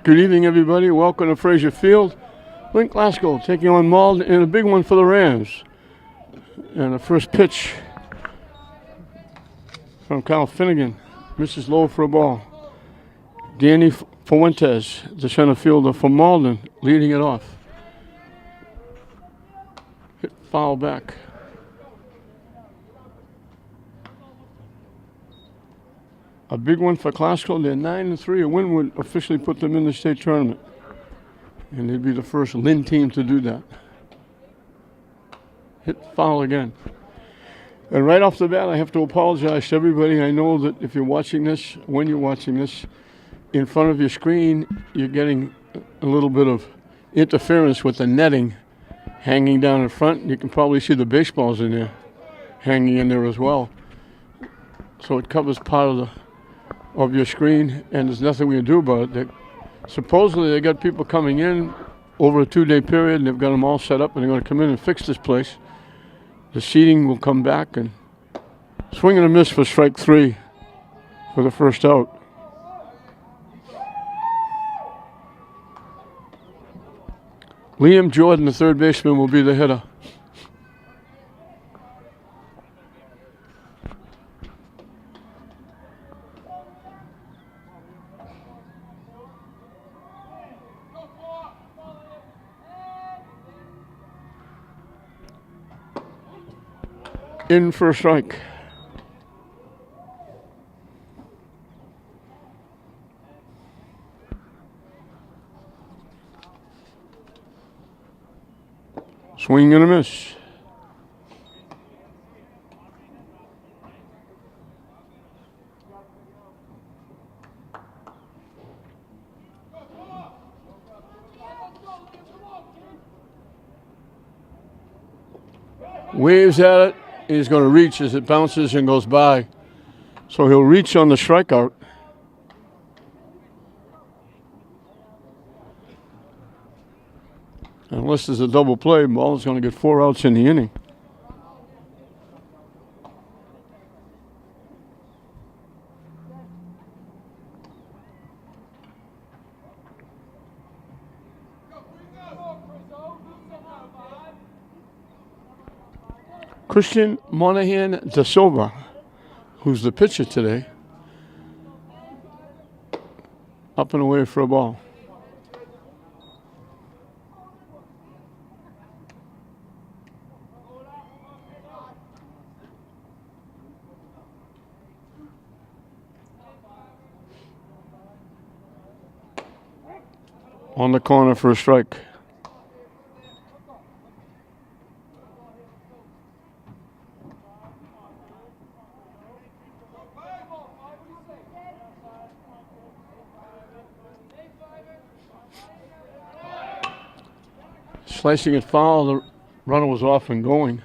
Good evening, everybody. Welcome to Fraser Field. Link Glasgow taking on Malden in a big one for the Rams. And the first pitch from Kyle Finnegan. Misses low for a ball. Danny Fuentes, the center fielder for Malden, leading it off. Hit foul back. A big one for Glasgow. They're 9-3. A win would officially put them in the state tournament. And they'd be the first Lynn team to do that. Hit foul again. And right off the bat, I have to apologize to everybody. I know that if you're watching this, when you're watching this, in front of your screen, you're getting a little bit of interference with the netting hanging down in front. You can probably see the baseballs in there, hanging in there as well. So it covers part of your screen, and there's nothing we can do about it. Supposedly they got people coming in over a 2-day period, and they've got them all set up, and they're going to come in and fix this place. The seating will come back, and swing and a miss for strike 3 for the first out. Liam Jordan, the third baseman, will be the hitter. In for a strike. Swing and a miss. Waves at it. He's going to reach as it bounces and goes by. So he'll reach on the strikeout. Unless there's a double play, Malden's going to get 4 outs in the inning. Christian Monahan da Silva, who's the pitcher today, up and away for a ball. On the corner for a strike. Slicing it foul, the runner was off and going.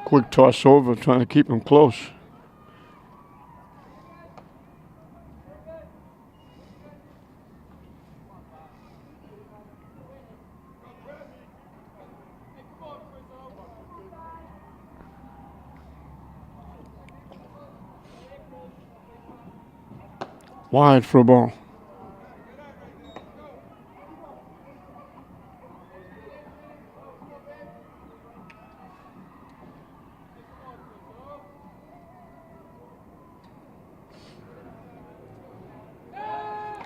Quick toss over, trying to keep him close. Wide for a ball.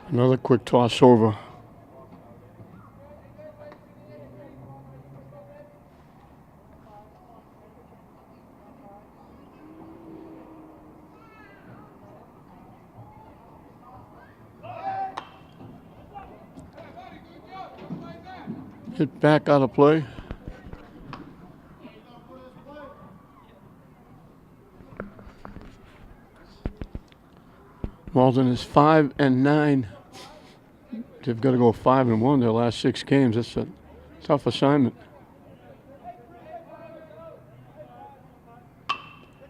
Another quick toss over. Hit back out of play. Malden is 5-9. They've got to go 5-1 their last 6 games. That's a tough assignment.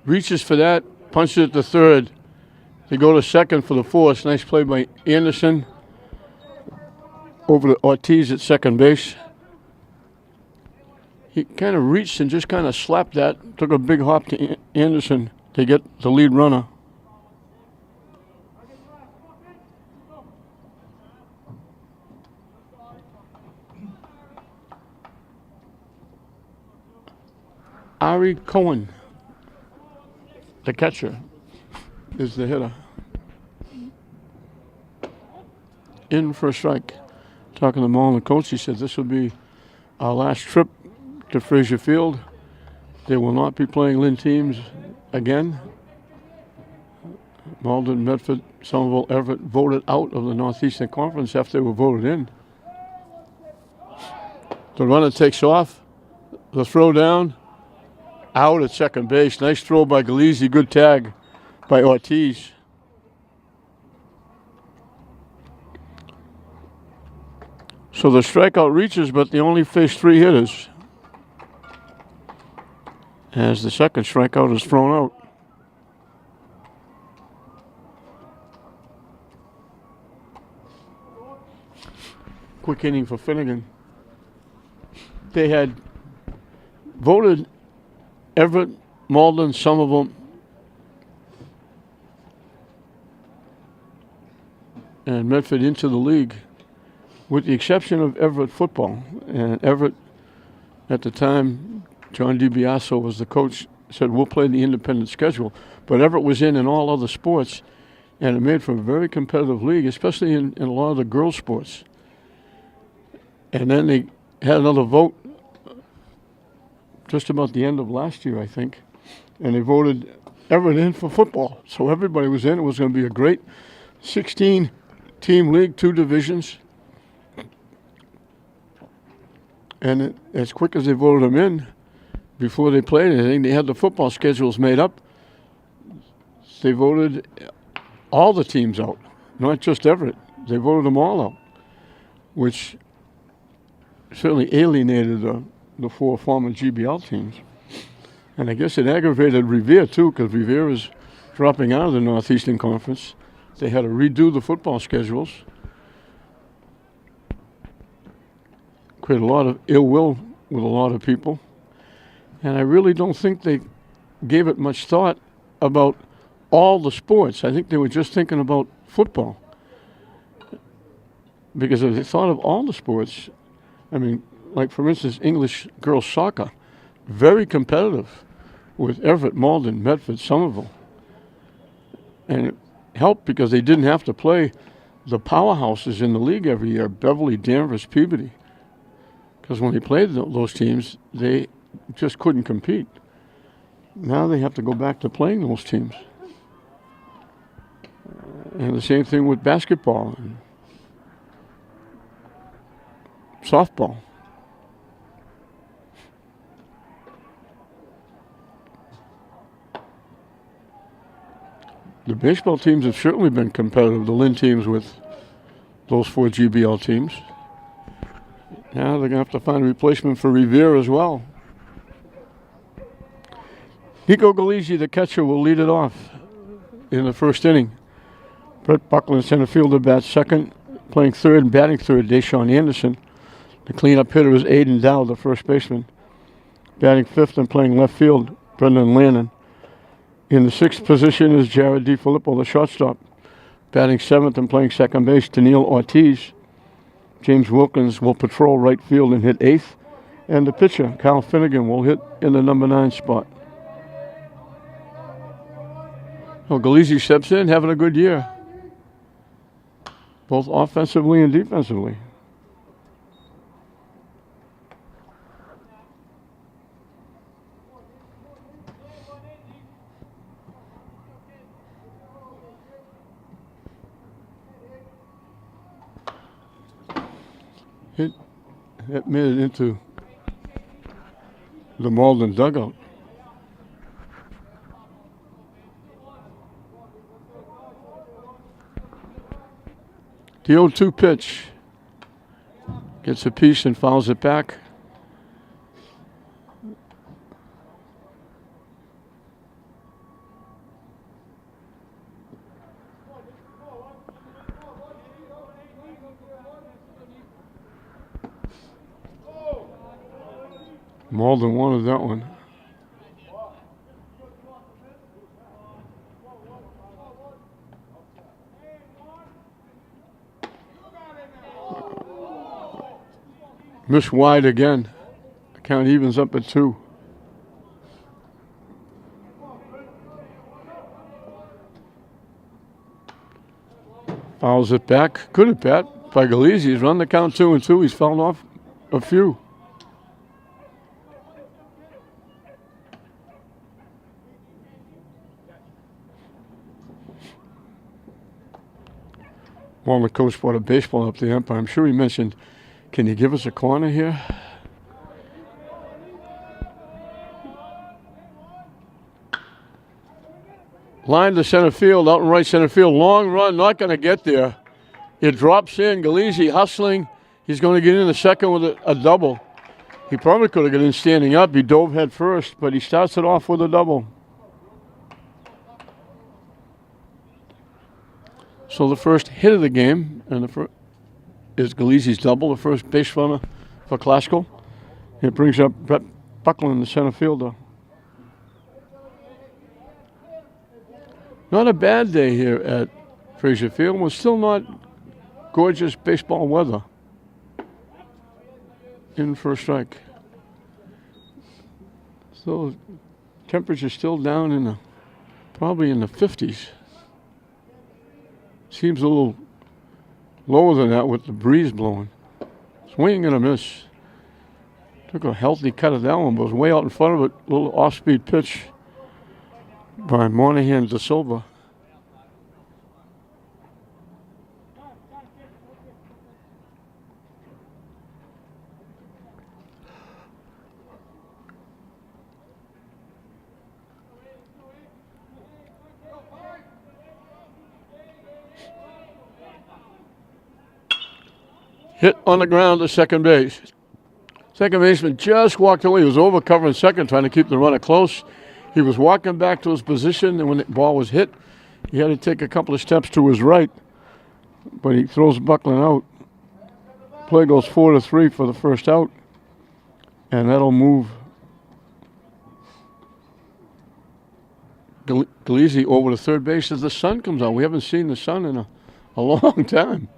reaches for that, punches it to third. They go to second for the force. Nice play by Anderson over to Ortiz at second base. He kind of reached and just kind of slapped that. Took a big hop to Anderson to get the lead runner. Ari Cohen, the catcher, is the hitter. In for a strike. Talking to Malden, the coach, he said this will be our last trip to Frazier Field. They will not be playing Lynn teams again. Malden, Medford, Somerville, Everett voted out of the Northeastern Conference after they were voted in. The runner takes off. The throw down. Out at second base. Nice throw by Galizzi. Good tag by Ortiz. So the strikeout reaches, but they only face 3 hitters. As the second strikeout is thrown out. Quick inning for Finnegan. They had voted Everett, Malden, Somerville, and Medford into the league, with the exception of Everett football. And Everett, at the time, John DiBiaso was the coach, said we'll play the independent schedule. But Everett was in all other sports, and it made for a very competitive league, especially in a lot of the girls' sports. And then they had another vote just about the end of last year, I think, and they voted Everett in for football. So everybody was in. It was going to be a great 16-team league, 2 divisions. And as quick as they voted them in, before they played anything, they had the football schedules made up. They voted all the teams out, not just Everett. They voted them all out, which certainly alienated the 4 former GBL teams. And I guess it aggravated Revere, too, because Revere is dropping out of the Northeastern Conference. They had to redo the football schedules. Create a lot of ill will with a lot of people. And I really don't think they gave it much thought about all the sports. I think they were just thinking about football. Because if they thought of all the sports, I mean, like, for instance, English girls soccer, very competitive with Everett, Malden, Medford, Somerville. And it helped because they didn't have to play the powerhouses in the league every year, Beverly, Danvers, Peabody. Because when they played those teams, they just couldn't compete. Now they have to go back to playing those teams. And the same thing with basketball and softball. The baseball teams have certainly been competitive, the Lynn teams with those 4 GBL teams. Now they're going to have to find a replacement for Revere as well. Nico Galizzi, the catcher, will lead it off in the first inning. Brett Buckland, center fielder, bats second. Playing third and batting third, Deshaun Anderson. The cleanup hitter is Aiden Dow, the first baseman. Batting fifth and playing left field, Brendan Lannon. In the 6th position is Jared DiFilippo, the shortstop. Batting 7th and playing second base, Daniil Ortiz. James Wilkins will patrol right field and hit 8th. And the pitcher, Kyle Finnegan, will hit in the number 9 spot. Well, Galizzi steps in, having a good year, both offensively and defensively. It made it into the Malden dugout. The 0-2 pitch. Gets a piece and fouls it back. Malden wanted that one. Miss wide again. Count evens up at 2. Fouls it back. Good at bat by Galizzi. He's run the count 2-2. He's fouled off a few. While the coach brought a baseball up to the umpire, I'm sure he mentioned, can you give us a corner here? Line to center field, out in right center field. Long run, not going to get there. It drops in. Galizzi hustling. He's going to get in the second with a double. He probably could have got in standing up. He dove head first, but he starts it off with a double. So the first hit of the game and is Galizzi's double, the first base runner for Classical. It brings up Brett Buckland, the center fielder. Not a bad day here at Frazier Field. We're still not gorgeous baseball weather. In for a strike. So temperature's still down in probably in the 50s. Seems a little lower than that with the breeze blowing. Swing and a miss. Took a healthy cut of that one, but was way out in front of it. A little off-speed pitch by Monahan de Silva. Hit on the ground to second base. Second baseman just walked away. He was over covering second, trying to keep the runner close. He was walking back to his position, and when the ball was hit, he had to take a couple of steps to his right, but he throws Buckland out. Play goes 4-3 for the first out, and that'll move Galizzi over to third base as the sun comes out. We haven't seen the sun in a long time.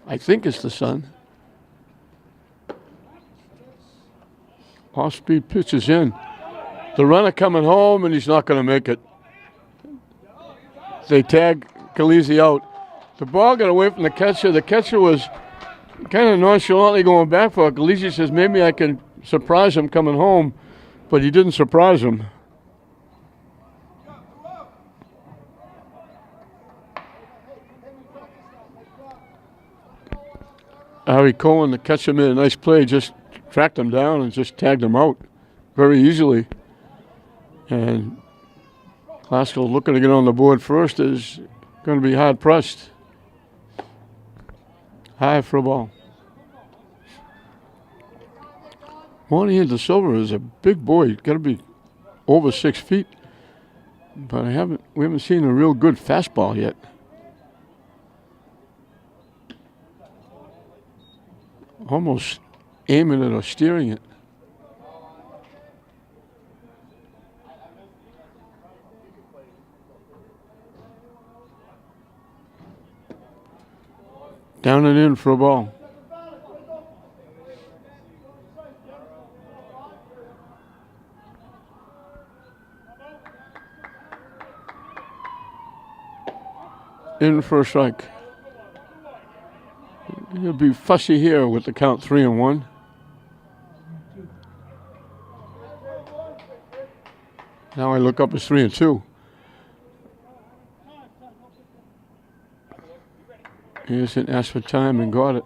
I think it's the sun. Off-speed pitch is in. The runner coming home, and he's not going to make it. They tag Galizzi out. The ball got away from the catcher. The catcher was kind of nonchalantly going back for it. Galizzi says, maybe I can surprise him coming home, but he didn't surprise him. Harry Cohen, the catcher, made a nice play, just tracked him down and just tagged him out very easily. And Classical looking to get on the board first is going to be hard pressed. High for a ball. Monahan de Silva is a big boy. He's got to be over 6 feet. But we haven't seen a real good fastball yet. Almost aiming it or steering it. Down and in for a ball. In for a strike. He'll be fussy here with the count 3-1. Now I look up as 3-2. He just didn't ask for time and got it.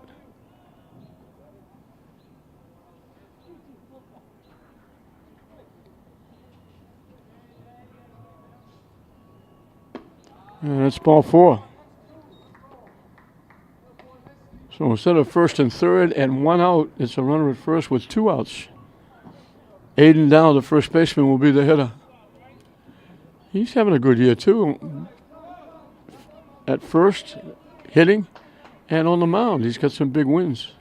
And that's ball 4. So instead of first and third and 1 out, it's a runner at first with 2 outs. Aiden Dow, the first baseman, will be the hitter. He's having a good year too. At first, hitting, and on the mound, he's got some big wins.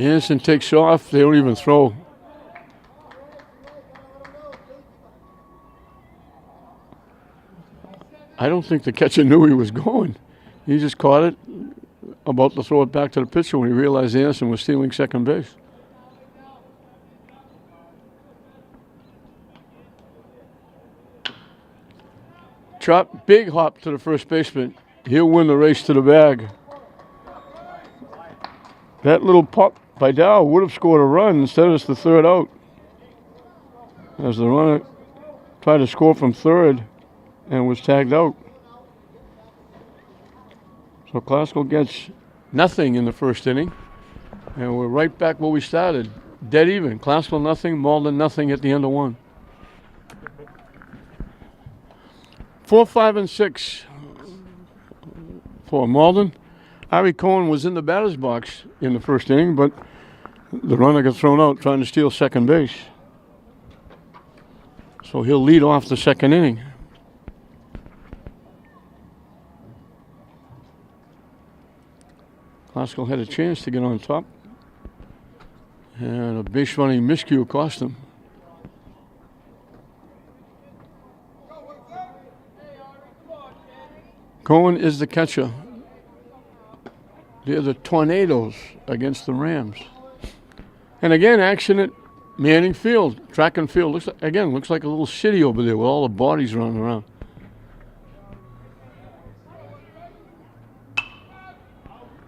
Anderson takes off. They don't even throw. I don't think the catcher knew he was going. He just caught it, about to throw it back to the pitcher when he realized Anderson was stealing second base. Chop, big hop to the first baseman. He'll win the race to the bag. That little pop by Dow would have scored a run. Instead, it's the third out. As the runner tried to score from third and was tagged out. So Classical gets nothing in the first inning. And we're right back where we started. Dead even. Classical nothing, Malden nothing at the end of one. 4, 5, and 6 for Malden. Ari Cohen was in the batter's box in the first inning, but the runner got thrown out trying to steal second base. So he'll lead off the second inning. Classical had a chance to get on top, and a base running miscue cost him. Cohen is the catcher. They're the Tornadoes against the Rams. And again, action at Manning Field, track and field. Looks like a little city over there with all the bodies running around.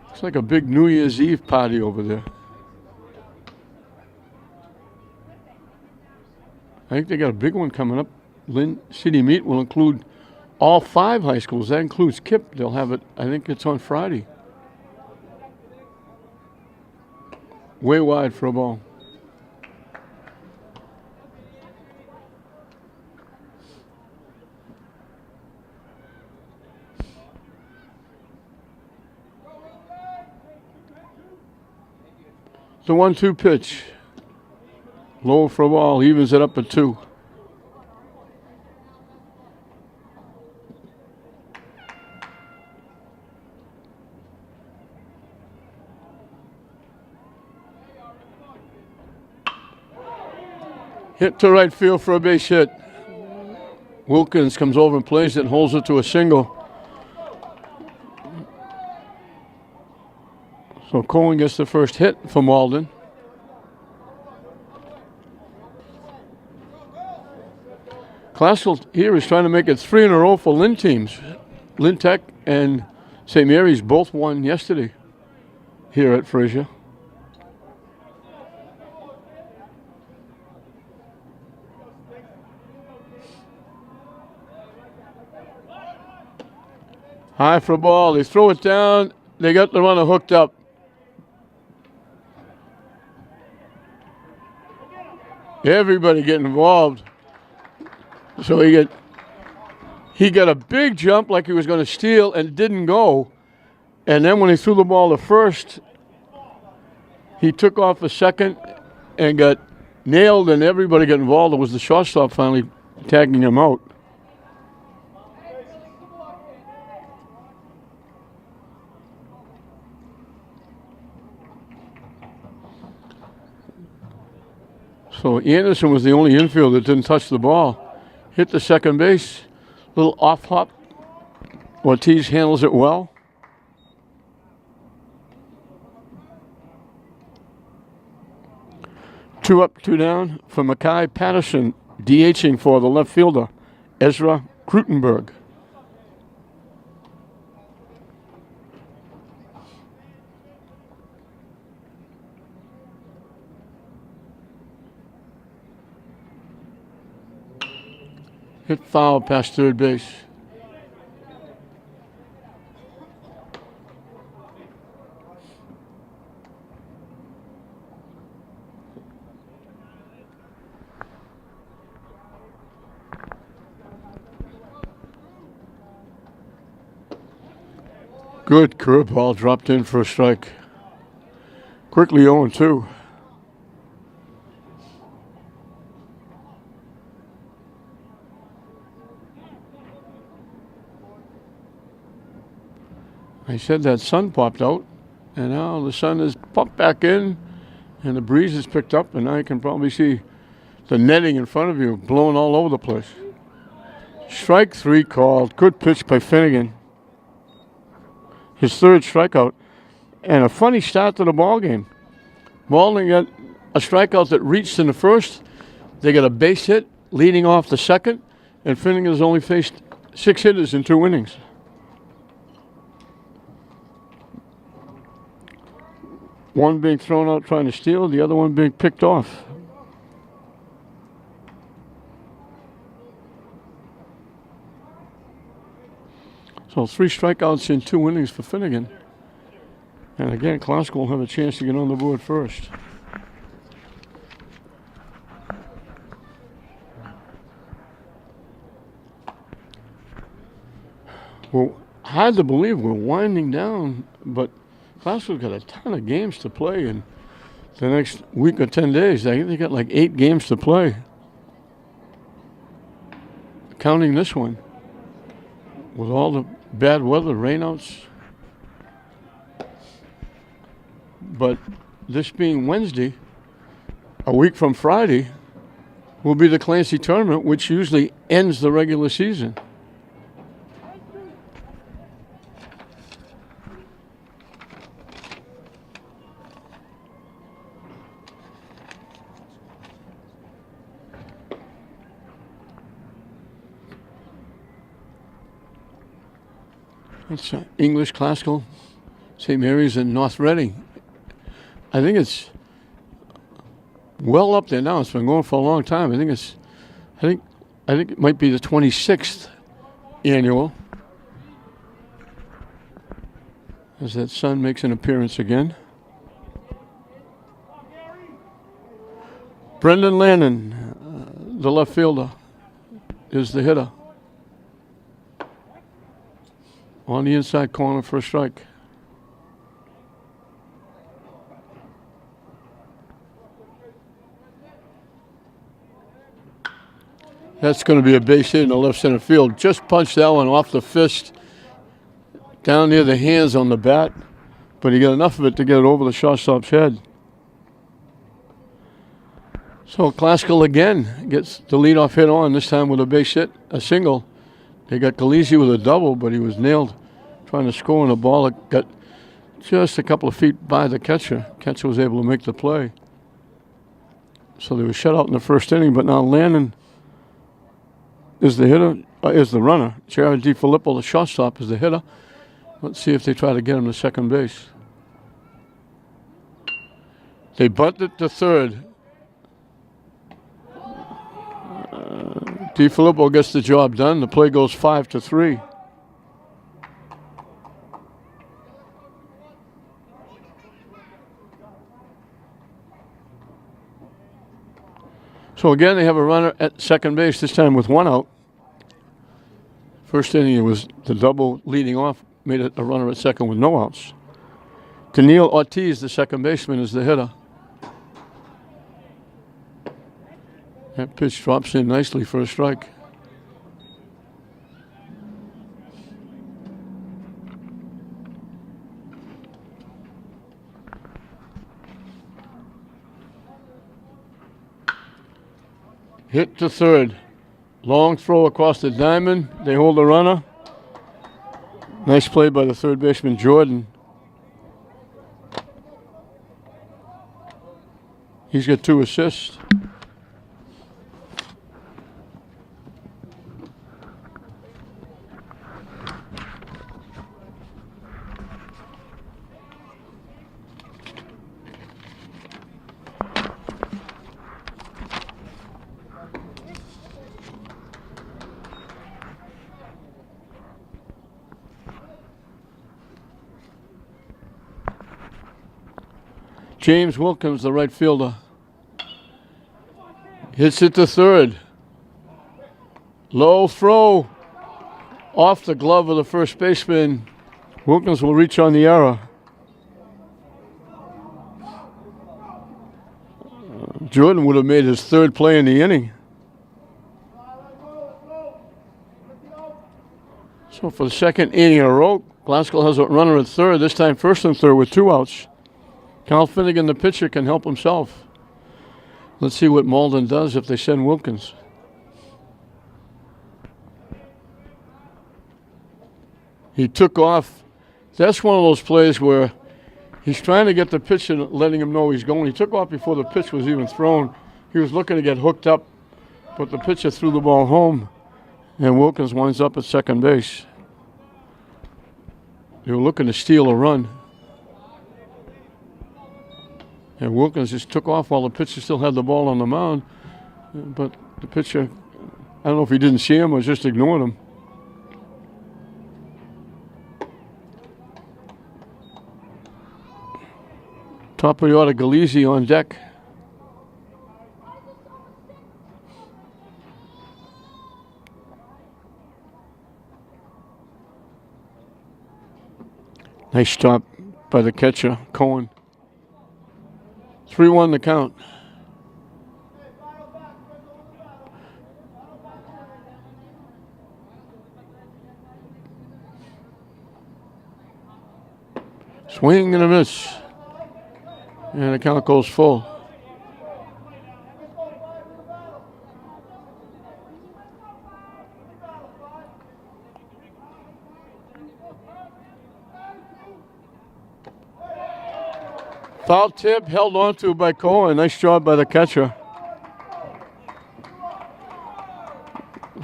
Looks like a big New Year's Eve party over there. I think they got a big one coming up. Lynn City Meet will include all 5 high schools. That includes KIPP. They'll have it, I think it's on Friday. Way wide for a ball. The 1-2 pitch. Low for a ball, evens it up at 2. Hit to right field for a base hit. Wilkins comes over and plays it and holds it to a single. So Cohen gets the first hit for Malden. Classical here is trying to make it 3 in a row for Lynn teams. Lynn Tech and St. Mary's both won yesterday here at Fraser. High for a ball. They throw it down. They got the runner hooked up. Everybody getting involved. So he got a big jump like he was going to steal and didn't go. And then when he threw the ball to first, he took off a second and got nailed, and everybody got involved. It was the shortstop finally tagging him out. So Anderson was the only infield that didn't touch the ball. Hit the second base, little off hop. Ortiz handles it well. Two up, two down for Mackay Patterson, DHing for the left fielder, Ezra Krutenberg. Hit foul past third base. Good curveball dropped in for a strike. Quickly 0-2. I said that sun popped out, and now the sun has popped back in, And the breeze has picked up, and now you can probably see the netting in front of you blowing all over the place. Strike 3 called. Good pitch by Finnegan. His third strikeout. And a funny start to the ball game. Malden got a strikeout that reached in the first. They got a base hit leading off the second. And Finnegan's only faced 6 hitters in 2 innings. One being thrown out trying to steal, the other one being picked off. So 3 strikeouts in 2 innings for Finnegan. And again, Klasko will have a chance to get on the board first. Well, hard to believe we're winding down, but Klasko's got a ton of games to play in the next week or 10 days. I think they got like 8 games to play, counting this one. With all the bad weather, rainouts. But this being Wednesday, a week from Friday, will be the Clancy tournament, which usually ends the regular season. It's English, classical, St. Mary's, and North Reading. I think it's well up there now. It's been going for a long time. I think it might be the 26th annual. As that sun makes an appearance again. Brendan Lannon, the left fielder, is the hitter. On the inside corner for a strike. That's going to be a base hit in the left center field. Just punched that one off the fist down near the hands on the bat, but he got enough of it to get it over the shortstop's head. So Klasko again gets the leadoff hit on, this time with a base hit, a single. They got Galizzi with a double, but he was nailed trying to score on a ball that got just a couple of feet by the catcher. Catcher was able to make the play. So they were shut out in the first inning, but now Lannon is the hitter, is the runner. Jared DiFilippo, the shortstop, is the hitter. Let's see if they try to get him to second base. They bunted to third. DiFilippo gets the job done. The play goes 5-3. So again, they have a runner at second base, this time with 1 out. First inning, it was the double leading off, made it a runner at second with no outs. Daniil Ortiz, the second baseman, is the hitter. That pitch drops in nicely for a strike. Hit to third. Long throw across the diamond. They hold the runner. Nice play by the third baseman, Jordan. He's got 2 assists. James Wilkins, the right fielder, hits it to third. Low throw off the glove of the first baseman. Wilkins will reach on the error. Jordan would have made his 3rd play in the inning. So for the 2nd inning in a row, Glasgow has a runner at third, this time first and third with 2 outs. Cal Finnegan, the pitcher, can help himself. Let's see what Malden does if they send Wilkins. He took off. That's one of those plays where he's trying to get the pitcher, letting him know he's going. He took off before the pitch was even thrown. He was looking to get hooked up, but the pitcher threw the ball home, and Wilkins winds up at second base. They were looking to steal a run. And Wilkins just took off while the pitcher still had the ball on the mound. But the pitcher, I don't know if he didn't see him or just ignored him. Top of the order, Galizzi on deck. Nice stop by the catcher, Cohen. 3-1 the count. Swing and a miss. And the count goes full. Foul tip held on to by Cohen. Nice job by the catcher.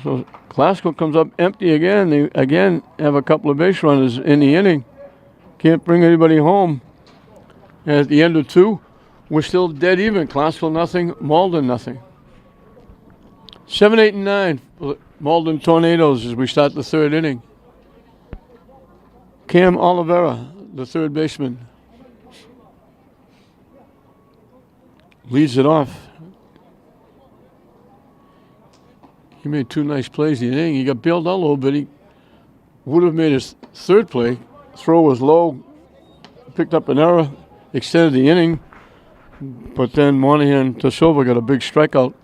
So Glasgow comes up empty again. They again have a couple of base runners in the inning. Can't bring anybody home. And at the end of 2, we're still dead even. Glasgow nothing, Malden nothing. 7, 8, and 9. Malden Tornadoes as we start the 3rd inning. Cam Oliveira, the 3rd baseman, leads it off. He made 2 nice plays in the inning. He got bailed out a little bit. He would have made his 3rd play. Throw was low, picked up an error, extended the inning, but then Monahan to Silva got a big strikeout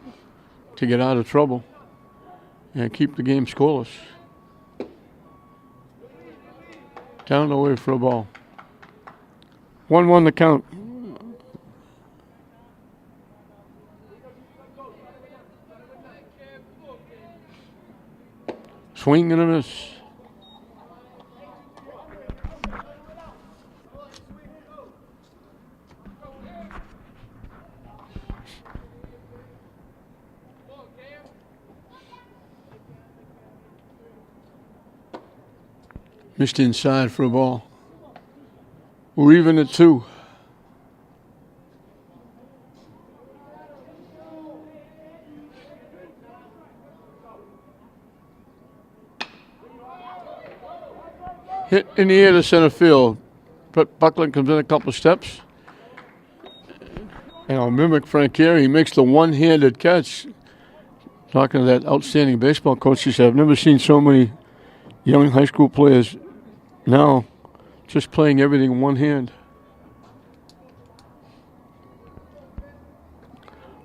to get out of trouble and keep the game scoreless. Down the way for a ball. 1-1 the count. Swing and a miss. Missed inside for a ball. We're even at 2. Hit in the air to center field. Buckland comes in a couple of steps. And I'll mimic Frank Carey. He makes the one-handed catch. Talking to that outstanding baseball coach, he said, I've never seen so many young high school players now just playing everything in one hand.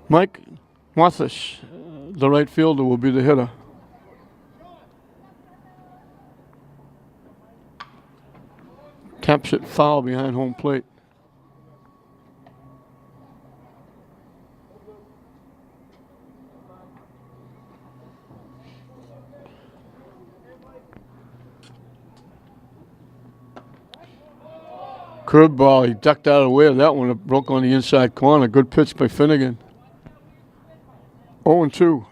Mike Mathis, the right fielder, will be the hitter. Taps it foul behind home plate. Curveball, he ducked out of the way of that one. It broke on the inside corner. Good pitch by Finnegan. 0-2.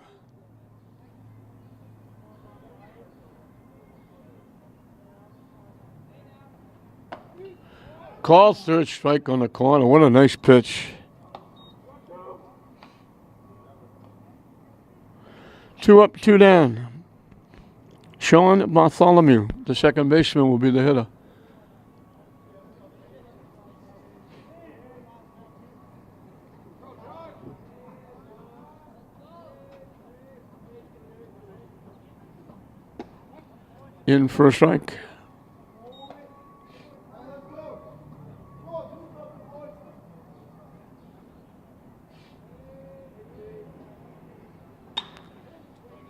Call 3rd strike on the corner. What a nice pitch. 2 up, 2 down. Sean Bartholomew, the second baseman, will be the hitter. In for a strike.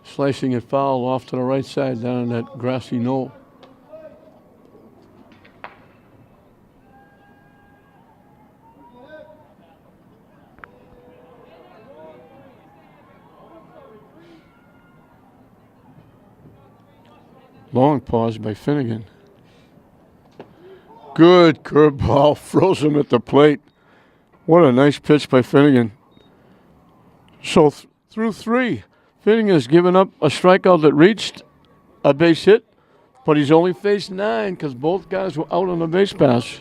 Slicing it foul off to the right side down on that grassy knoll. Long pause by Finnegan. Good curveball. Froze him at the plate. What a nice pitch by Finnegan. So through three, Finnegan has given up a strikeout that reached a base hit, but he's only faced 9 because both guys were out on the base pass.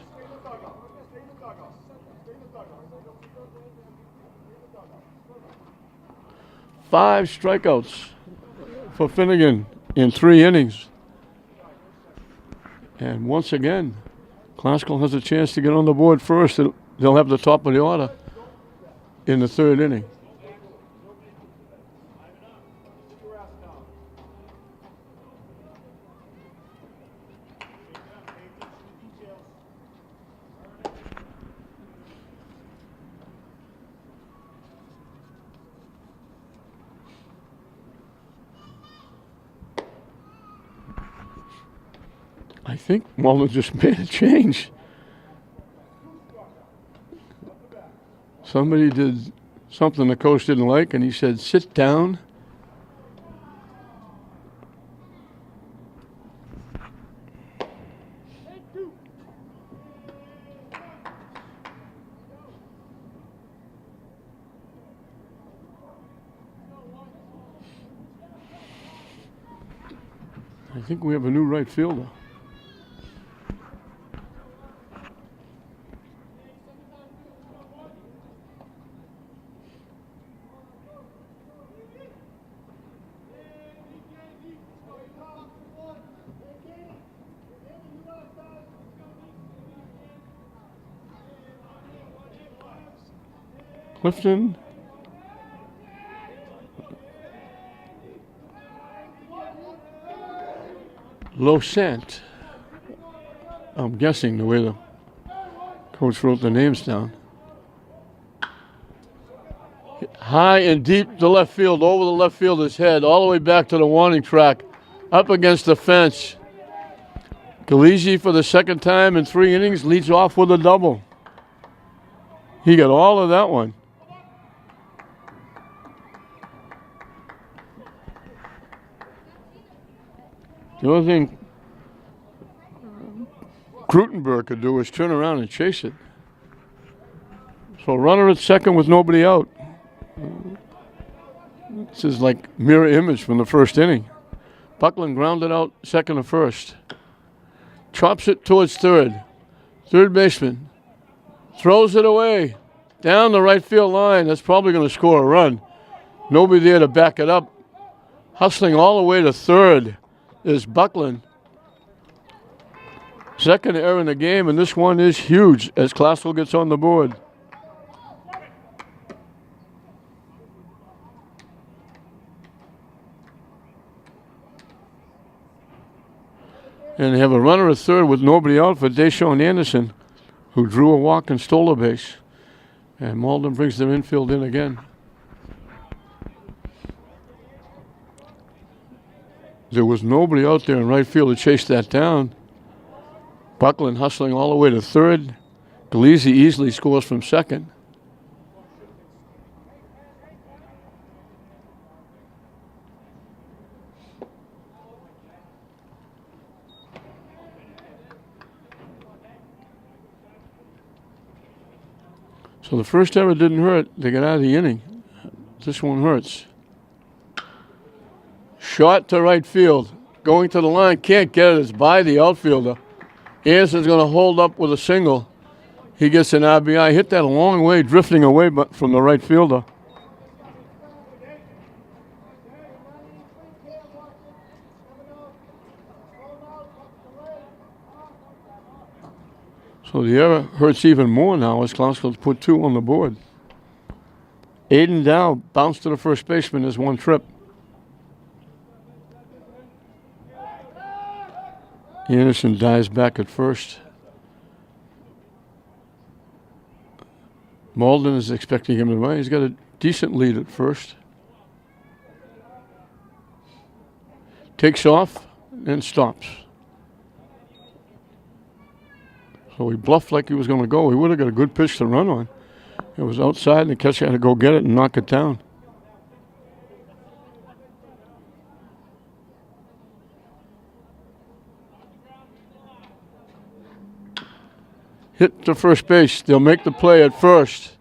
Five strikeouts for Finnegan in 3 innings. And once again, Classical has a chance to get on the board first. They'll have the top of the order in the 3rd inning. I think Malden just made a change. Somebody did something the coach didn't like, and he said, "Sit down." I think we have a new right fielder. Clifton. Losant. I'm guessing the way the coach wrote the names down. High and deep to left field, over the left fielder's head, all the way back to the warning track, up against the fence. Galizzi, for the second time in 3 innings, leads off with a double. He got all of that one. The only thing Krutenberg could do is turn around and chase it. So runner at second with nobody out. This is like mirror image from the first inning. Buckland grounded out second to first. Chops it towards third. Third baseman throws it away down the right field line. That's probably going to score a run. Nobody there to back it up. Hustling all the way to third is Buckland. Second error in the game, and this one is huge as Classical gets on the board. And they have a runner at third with nobody out for Deshaun Anderson, who drew a walk and stole a base. And Malden brings their infield in again. There was nobody out there in right field to chase that down. Buckland hustling all the way to third. Galizzi easily scores from second. So the first error didn't hurt. They got out of the inning. This one hurts. Shot to right field. Going to the line. Can't get it. It's by the outfielder. Anderson's going to hold up with a single. He gets an RBI. Hit that a long way, drifting away from the right fielder. So the error hurts even more now as Classical's put 2 on the board. Aiden Dow bounced to the first baseman as one trip. Anderson dives back at first. Malden is expecting him to run. He's got a decent lead at first. Takes off and stops. So he bluffed like he was going to go. He would have got a good pitch to run on. It was outside, and the catcher had to go get it and knock it down. hit to first base. They'll make the play at first.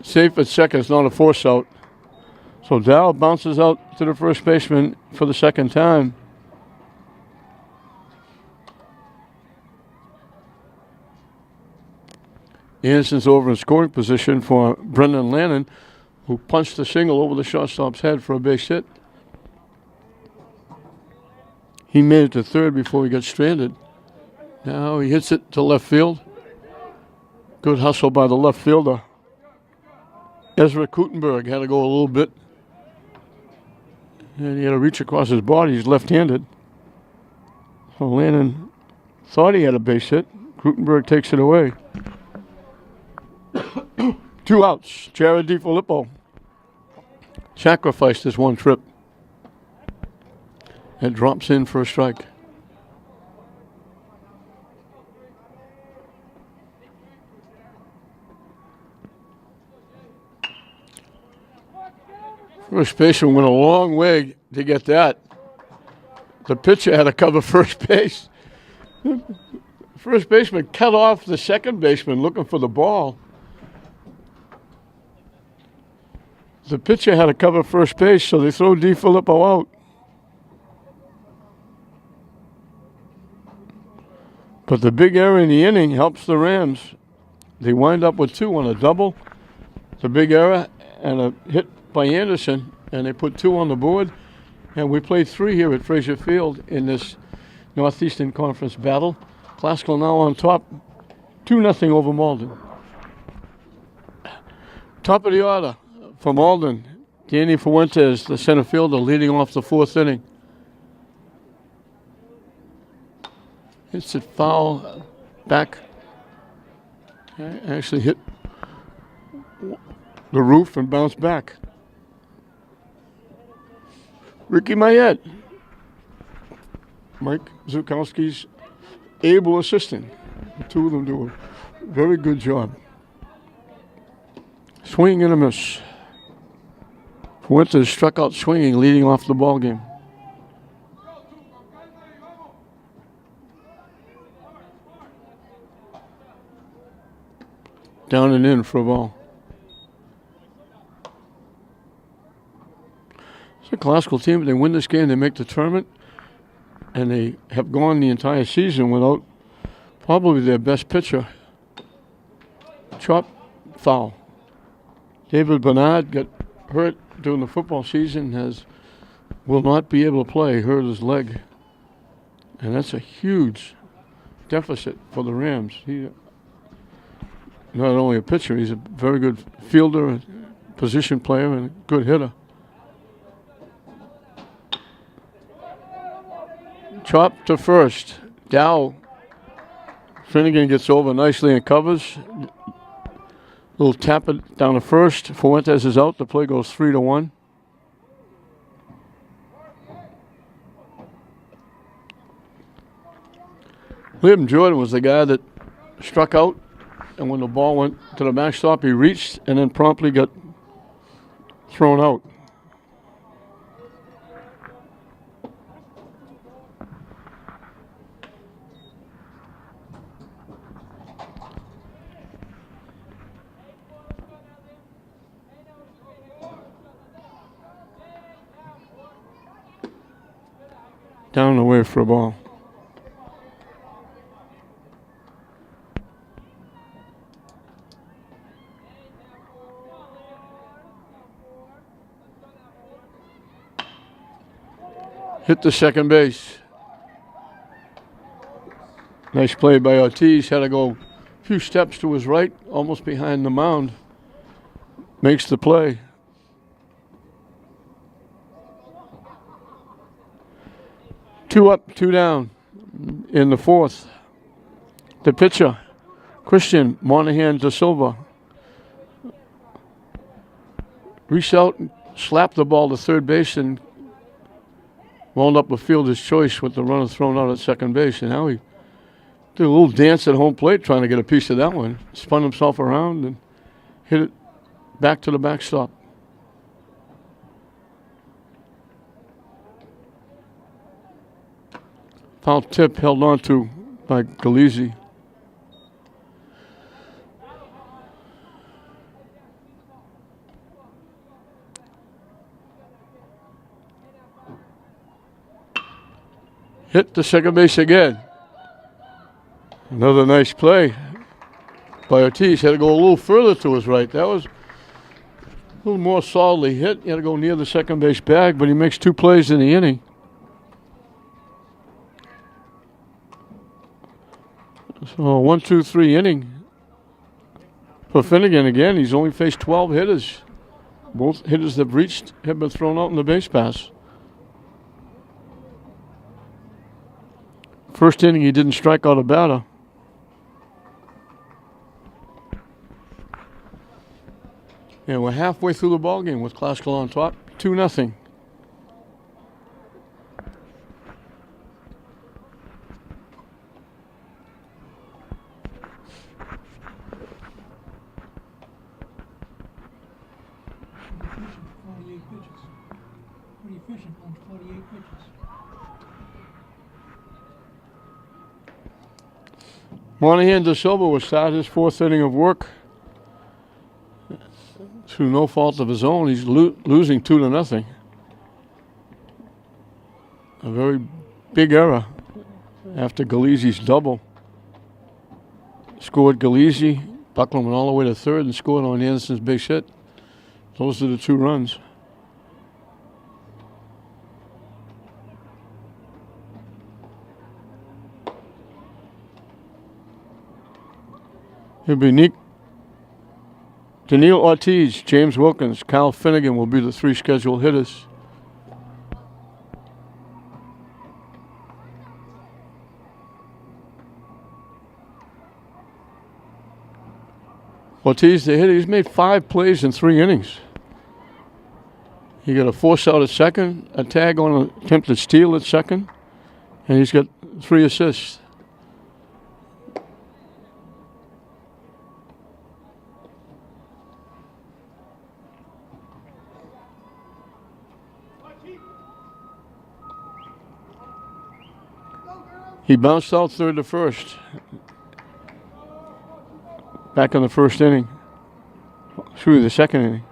Safe at second. It's not a force out. So Dow bounces out to the first baseman for the second time. Anderson's over in scoring position for Brendan Lannon, who punched a single over the shortstop's head for a base hit. He made it to third before he got stranded. Now he hits it to left field. Good hustle by the left fielder. Ezra Kutenberg had to go a little bit. And he had to reach across his body. He's left-handed. So Lannon thought he had a base hit. Kutenberg takes it away. 2 outs. Jared DiFilippo sacrificed this one trip. And drops in for a strike. First baseman went a long way to get that. The pitcher had to cover first base. First baseman cut off the second baseman looking for the ball. The pitcher had to cover first base, so they throw DiFilippo out. But the big error in the inning helps the Rams. They wind up with 2 on a double. The big error and a hit by Anderson, and they put 2 on the board. And we played 3 here at Frazier Field in this Northeastern Conference battle. Classical now on top, 2-0 over Malden. Top of the order for Malden, Danny Fuentes, the center fielder, leading off the 4th inning. Hits it foul back. Actually hit the roof and bounced back. Ricky Mayette, Mike Zukowski's able assistant. The 2 of them do a very good job. Swing and a miss. Fuentes struck out swinging, leading off the ball game. Down and in for a ball. It's a classical team. They win this game, they make the tournament, and they have gone the entire season without probably their best pitcher. Chop foul. David Bernard got hurt during the football season, will not be able to play, hurt his leg. And that's a huge deficit for the Rams. He not only a pitcher, he's a very good fielder, position player, and a good hitter. Chop to first. Dow. Finnegan gets over nicely and covers. Little tap it down to first. Fuentes is out. The play goes 3-1. Liam Jordan was the guy that struck out, and when the ball went to the backstop, he reached and then promptly got thrown out. Down and away for a ball. Hit the second base. Nice play by Ortiz. Had to go a few steps to his right, almost behind the mound. Makes the play. Two up, 2 down in the 4th. The pitcher, Christian Monahan da Silva, reached out and slapped the ball to third base and wound up a fielder's choice with the runner thrown out at second base. And now he did a little dance at home plate trying to get a piece of that one. Spun himself around and hit it back to the backstop. Foul tip held on to by Galizzi. Hit the second base again. Another nice play by Ortiz. Had to go a little further to his right. That was a little more solidly hit. He had to go near the second base bag, but he makes 2 plays in the inning. So 1, 2, 3 inning for Finnegan again. He's only faced 12 hitters. Both hitters that have been thrown out in the base pass. First inning, he didn't strike out a batter. And we're halfway through the ballgame with Classical on top, 2-0. Monahan De Silva will start his 4th inning of work. Through no fault of his own, he's losing 2-0. A very big error after Galizzi's double. Scored Galizzi. Buckland went all the way to third and scored on Anderson's base hit. Those are the 2 runs. It'll be Daniil Ortiz, James Wilkins, Kyle Finnegan will be the 3 scheduled hitters. Ortiz, the hitter, he's made 5 plays in 3 innings. He got a force out at second, a tag on an attempted steal at second, and he's got 3 assists. He bounced out third to first. Back in the first inning. Through the second inning.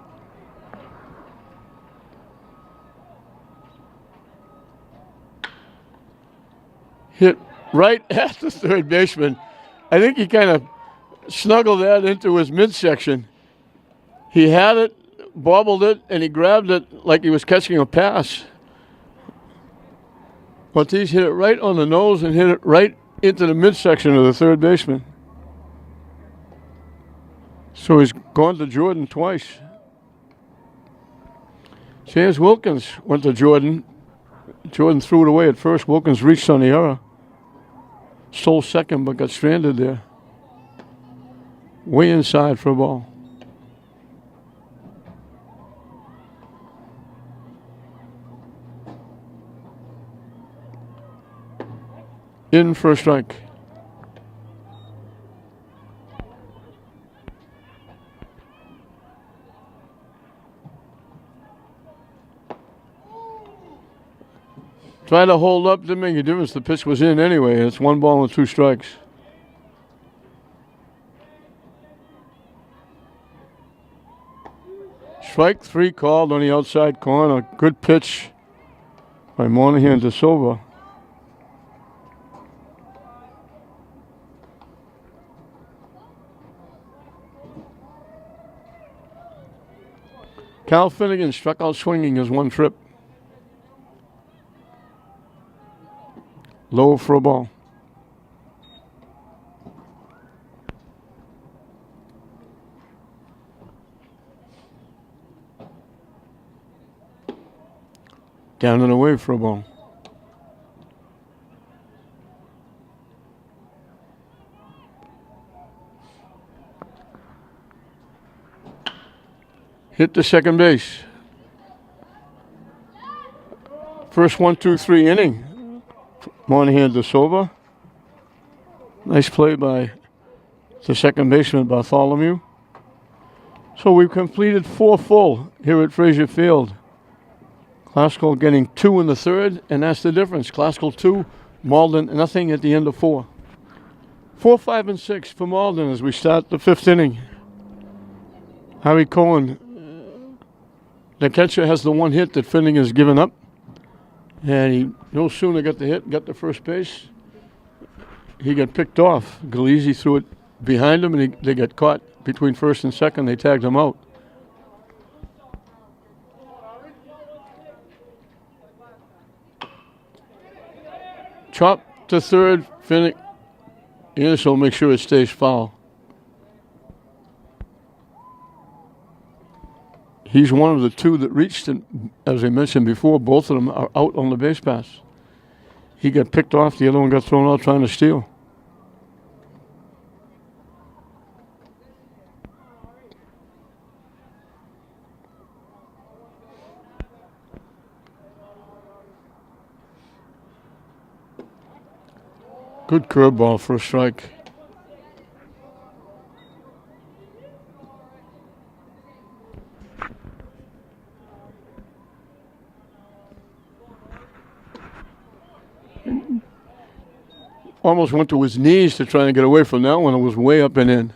Hit right at the third baseman. I think he kind of snuggled that into his midsection. He had it, bobbled it, and he grabbed it like he was catching a pass. Ortiz hit it right on the nose and hit it right into the midsection of the third baseman. So he's gone to Jordan twice. James Wilkins went to Jordan. Jordan threw it away at first. Wilkins reached on the error. Stole second but got stranded there. Way inside for a ball. In for a strike. Trying to hold up didn't make a difference. The pitch was in anyway. It's 1 ball and 2 strikes. Strike 3 called on the outside corner. Good pitch by Monahan De Silva. Cal Finnegan struck out swinging his 1 trip. Low for a ball. Down and away for a ball. Hit the second base. First 1, 2, 3 inning. Monahan De Silva. Nice play by the second baseman, Bartholomew. So we've completed 4 full here at Frazier Field. Classical getting 2 in the third, and that's the difference. Classical 2, Malden nothing at the end of 4. 4, 5, and 6 for Malden as we start the 5th inning. Harry Cohen, the catcher, has the 1 hit that Finning has given up. And he no sooner got the hit, got to first base, he got picked off. Galeazzi threw it behind him, and they got caught between first and second. They tagged him out. Chop to third. Finnick. Anderson will make sure it stays foul. He's one of the two that reached, and as I mentioned before, both of them are out on the base pass. He got picked off. The other one got thrown out trying to steal. Good curveball for a strike. Almost went to his knees to try and get away from that one. It was way up and in.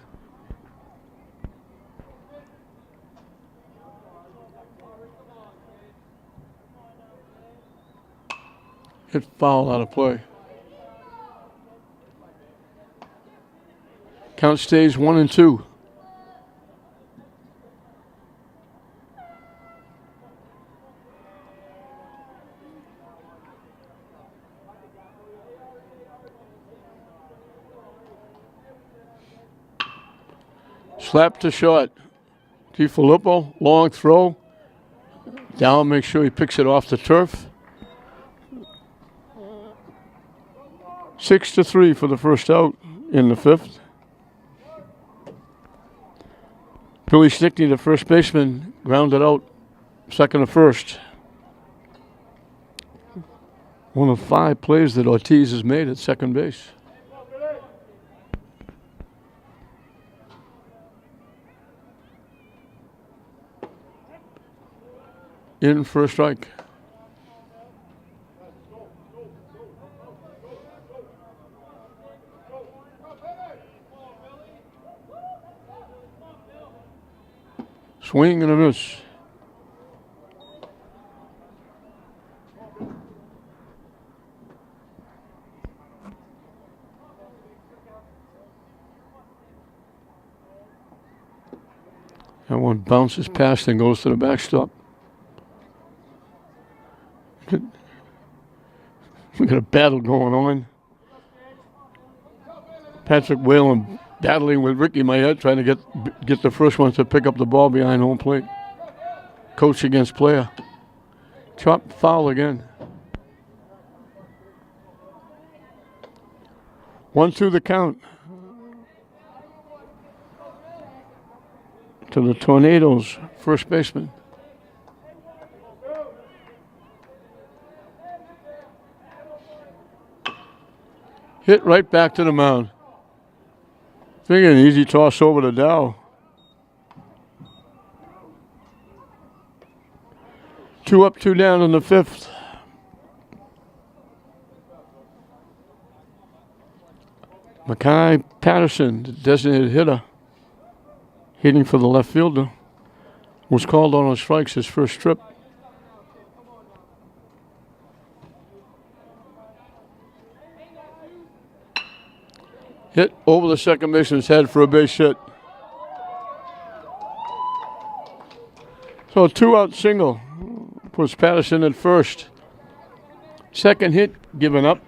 Hit foul out of play. Count stays 1-2. Slap to short. DiFilippo, long throw. Down, make sure he picks it off the turf. 6-3 for the first out in the fifth. Billy Stickney, the first baseman, grounded out second to first. One of 5 plays that Ortiz has made at second base. In for a strike. Swing and a miss. That one bounces past and goes to the backstop. We got a battle going on. Patrick Whalen battling with Ricky Mayette, trying to get the first one to pick up the ball behind home plate. Coach against player. Chop foul again. 1-2 the count. To the Tornadoes, first baseman. Hit right back to the mound. Figure an easy toss over to Dow. 2 up, 2 down in the fifth. Mackay Patterson, the designated hitter, hitting for the left fielder, was called on strikes his first trip. Hit over the second baseman's head for a base hit. So a 2-out single puts Patterson at first. Second hit given up.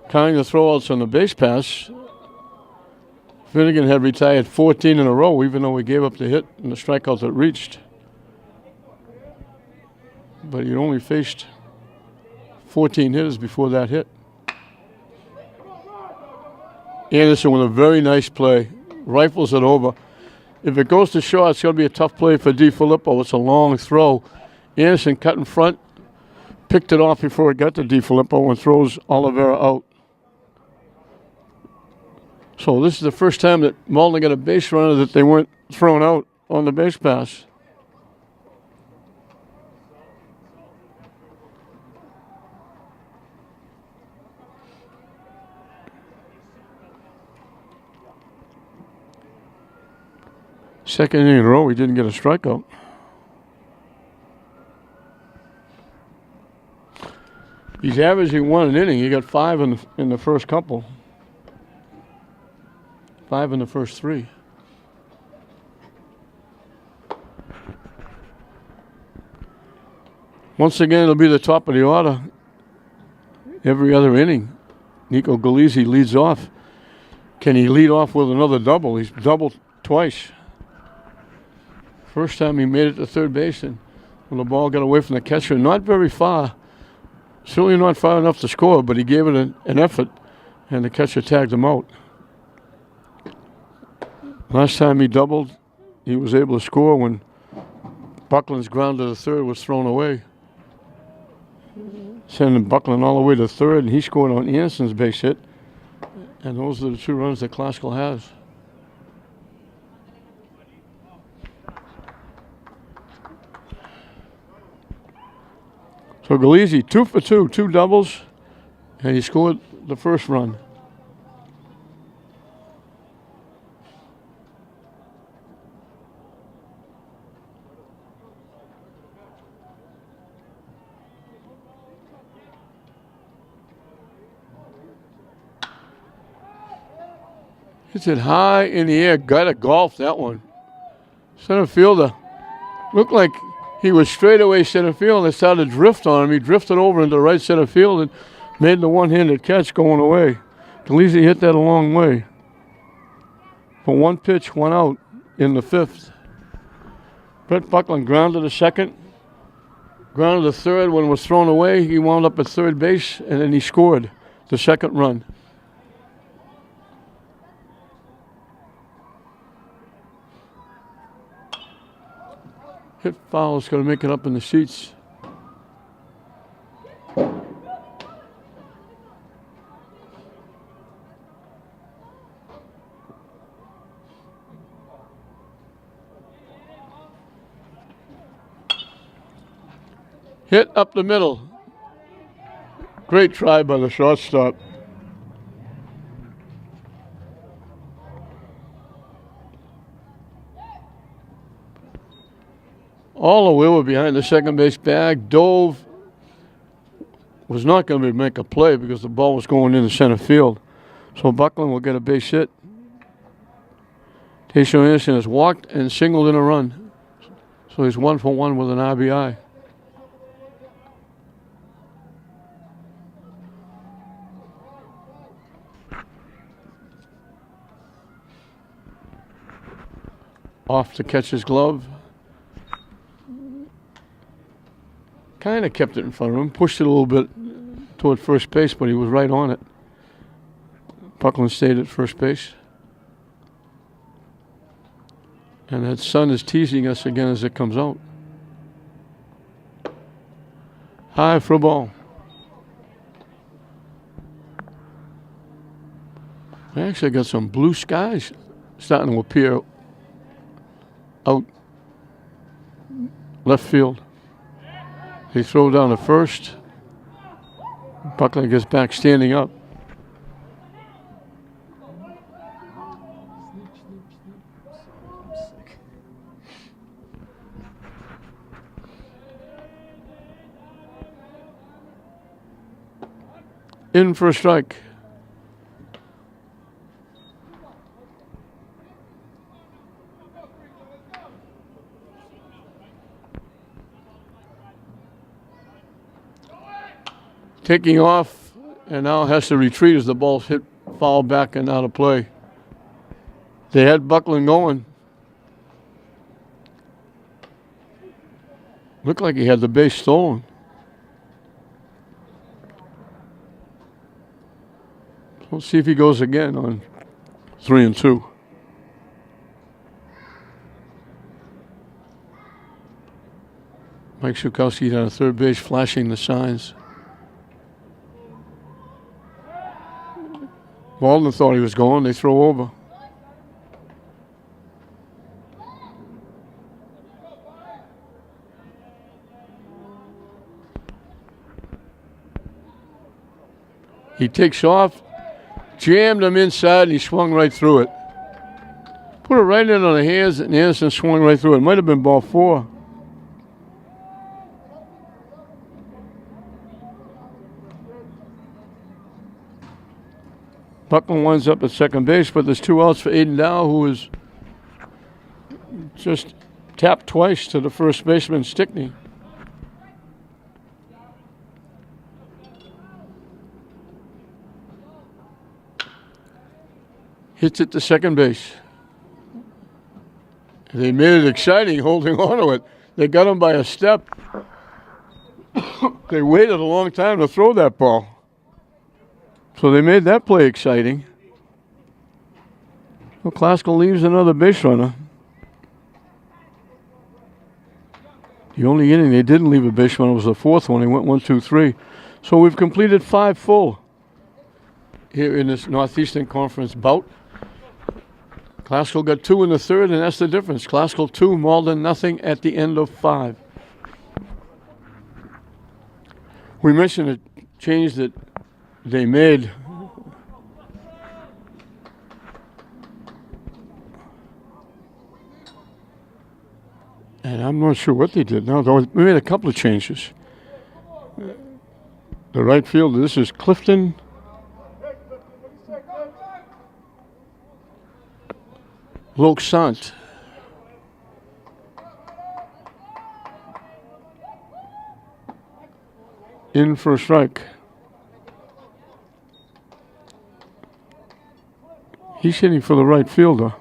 Counting the throwouts on the base pass, Finnegan had retired 14 in a row, even though he gave up the hit and the strikeouts that reached. But he only faced 14 hitters before that hit. Anderson with a very nice play. Rifles it over. If it goes to short, it's going to be a tough play for DiFilippo. It's a long throw. Anderson cut in front, picked it off before it got to DiFilippo and throws Oliveira out. So this is the first time that Malden got a base runner that they weren't thrown out on the base pass. Second inning in a row, he didn't get a strikeout. He's averaging 1 an inning. He got 5 in the first couple. 5 in the first 3. Once again, it'll be the top of the order. Every other inning, Nico Galizzi leads off. Can he lead off with another double? He's doubled twice. First time he made it to third base, and when the ball got away from the catcher, not very far. Certainly not far enough to score, but he gave it an effort, and the catcher tagged him out. Last time he doubled, he was able to score when Buckland's ground to the third was thrown away. Sending Buckland all the way to third, and he scored on Anderson's base hit. And those are the 2 runs that Klaskell has. So Galizzi, 2 for 2, 2 doubles, and he scored the first run. Hits it high in the air. Got to golf that one. Center fielder looked like he was straight away center field. They started to drift on him. He drifted over into right center field and made the one-handed catch going away. Galizzi hit that a long way. For 1 pitch, 1 out in the 5th. Brett Buckland grounded to second. Grounded to third. When it was thrown away, he wound up at third base, and then he scored the second run. Hit foul is going to make it up in the seats. Hit up the middle. Great try by the shortstop. All the way were behind the second base bag. Dove was not going to make a play because the ball was going in the center field. So Buckland will get a base hit. Tayshaun Anderson has walked and singled in a run. So he's 1 for 1 with an RBI. Off to catch his glove. Kind of kept it in front of him, pushed it a little bit toward first base, but he was right on it. Buckland stayed at first base. And that sun is teasing us again as it comes out. High for a ball. I actually got some blue skies starting to appear out left field. They throw down to first. Buckland gets back standing up. In for a strike. Taking off, and now has to retreat as the ball's hit foul back and out of play. They had Buckland going. Looked like he had the base stolen. Let's see if he goes again on 3-2. Mike Szukowski down at third base flashing the signs. Malden thought he was going. They throw over. He takes off, jammed him inside, and he swung right through it. Put it right in on the hands, and Anderson swung right through it. Might have been ball 4. Buckland winds up at second base, but there's 2 outs for Aiden Dow, who is just tapped twice to the first baseman, Stickney. Hits it to second base. They made it exciting holding on to it. They got him by a step. They waited a long time to throw that ball. So they made that play exciting. Well, Classical leaves another base runner. The only inning they didn't leave a base runner was the 4th one. He went 1, 2, 3. So we've completed 5 full here in this Northeastern Conference bout. Classical got 2 in the 3rd, and that's the difference. Classical 2, Malden nothing at the end of 5. We mentioned a change that they made. And I'm not sure what they did now. They made a couple of changes. The right fielder, this is Clifton Loksant. In for a strike. He's hitting for the right fielder.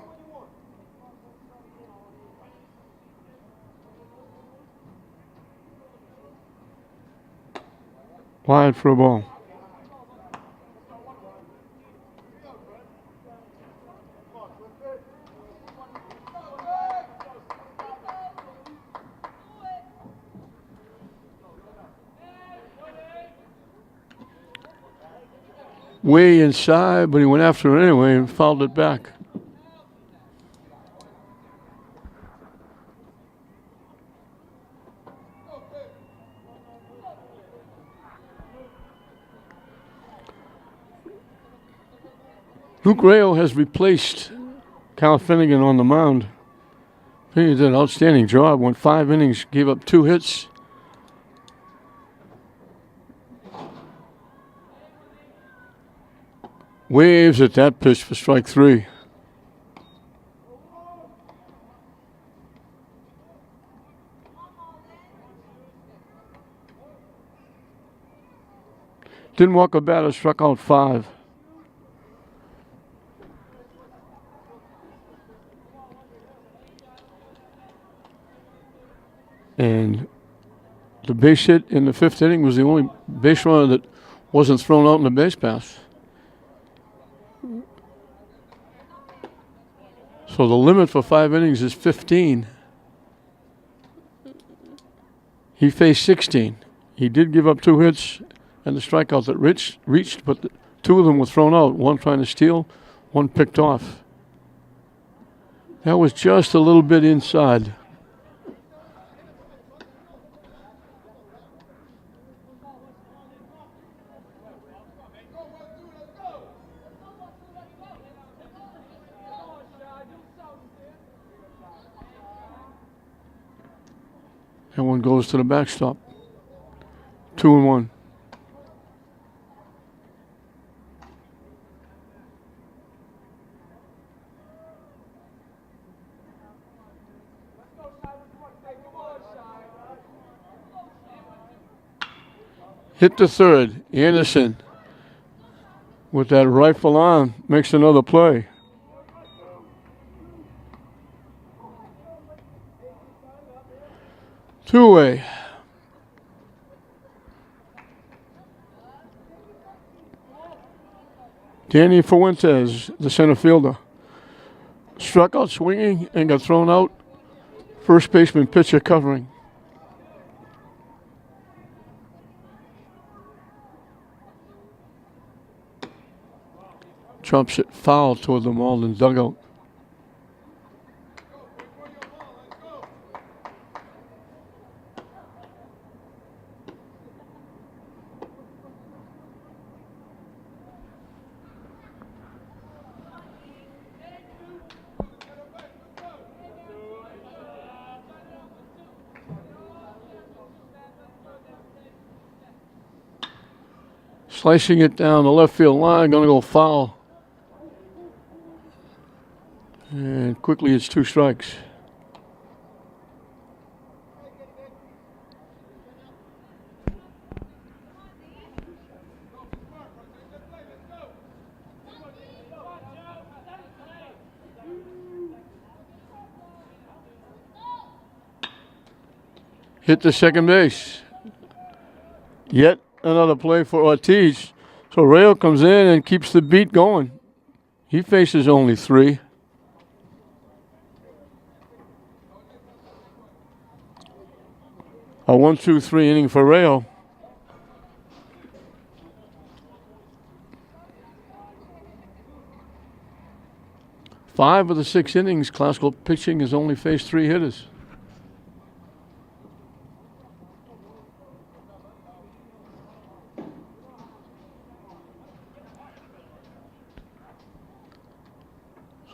Wide for a ball. Way inside, but he went after it anyway and fouled it back. Luke Rayo has replaced Cal Finnegan on the mound. He did an outstanding job. Went 5 innings, gave up 2 hits. Waves at that pitch for strike 3. Didn't walk a batter, struck out 5. And the base hit in the 5th inning was the only base runner that wasn't thrown out in the base pass. So the limit for 5 innings is 15. He faced 16. He did give up 2 hits and the strikeouts that reached, but 2 of them were thrown out. 1 trying to steal, 1 picked off. That was just a little bit inside. That one goes to the backstop. 2-1. Hit the 3rd. Anderson with that rifle on makes another play. Two-way. Danny Fuentes, the center fielder, struck out swinging and got thrown out. First baseman pitcher covering. Trumps it foul toward the Malden dugout. Slicing it down the left field line, going to go foul. And quickly it's 2 strikes. Hit the second base. Yet another play for Ortiz. So Rayo comes in and keeps the beat going. He faces only 3. A 1-2-3 inning for Rayo. Five of the 6 innings, classical pitching has only faced 3 hitters.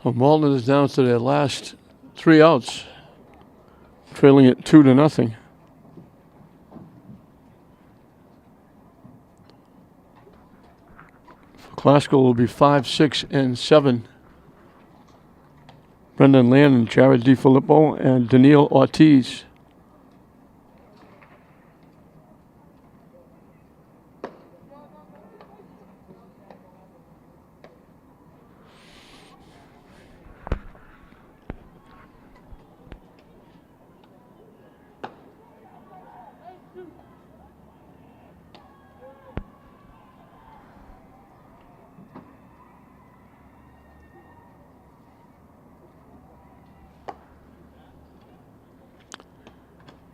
So Malden is down to their last 3 outs, trailing it 2-0. For classical, will be 5, 6, and 7. Brendan Land and Jared DiFilippo and Daniil Ortiz.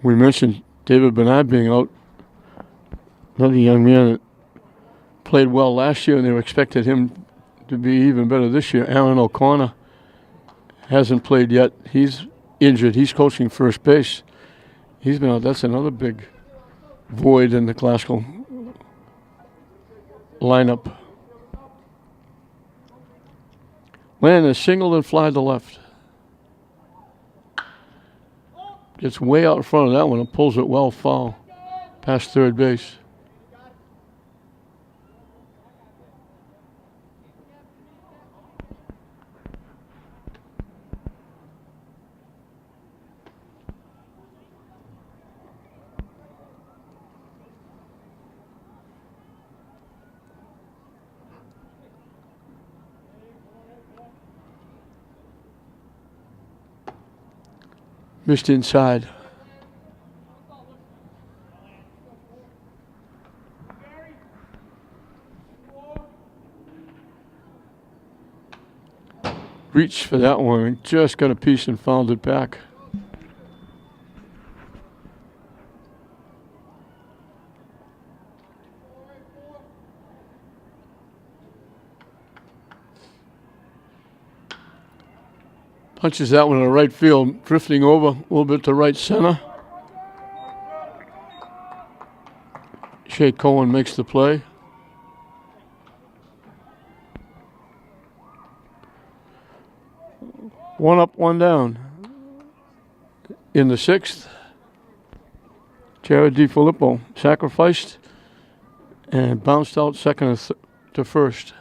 We mentioned David Bernard being out. Another young man that played well last year, and they expected him to be even better this year. Aaron O'Connor hasn't played yet. He's injured. He's coaching first base. He's been out. That's another big void in the classical lineup. Landon singled and fly to left. Gets way out in front of that one and pulls it well foul past third base. Missed inside. Reached for that one and just got a piece and fouled it back. Punches that one in the right field, drifting over a little bit to right center. Shea Cohen makes the play. One up, one down. In the 6th, Jared DiFilippo sacrificed and bounced out second to first.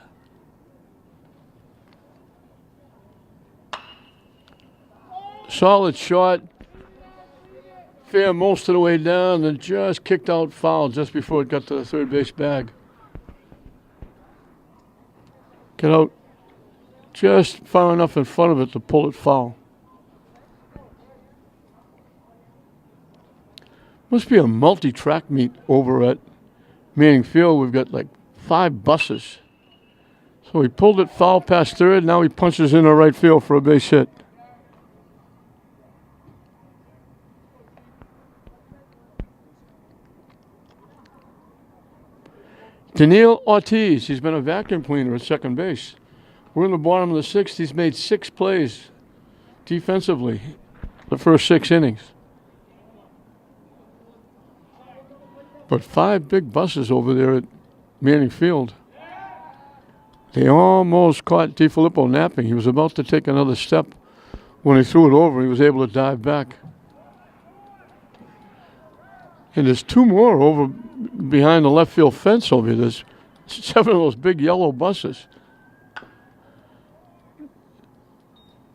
Solid shot, fair most of the way down, and just kicked out foul just before it got to the third base bag. Get out just far enough in front of it to pull it foul. Must be a multi-track meet over at Manning Field. We've got like 5 buses. So he pulled it foul past third, now he punches in the right field for a base hit. Daniil Ortiz, he's been a vacuum cleaner at second base. We're in the bottom of the 6th. He's made 6 plays defensively the first 6 innings. But 5 big buses over there at Manning Field. They almost caught DiFilippo napping. He was about to take another step. When he threw it over, he was able to dive back. And there's 2 more over behind the left field fence over here. There's 7 of those big yellow buses.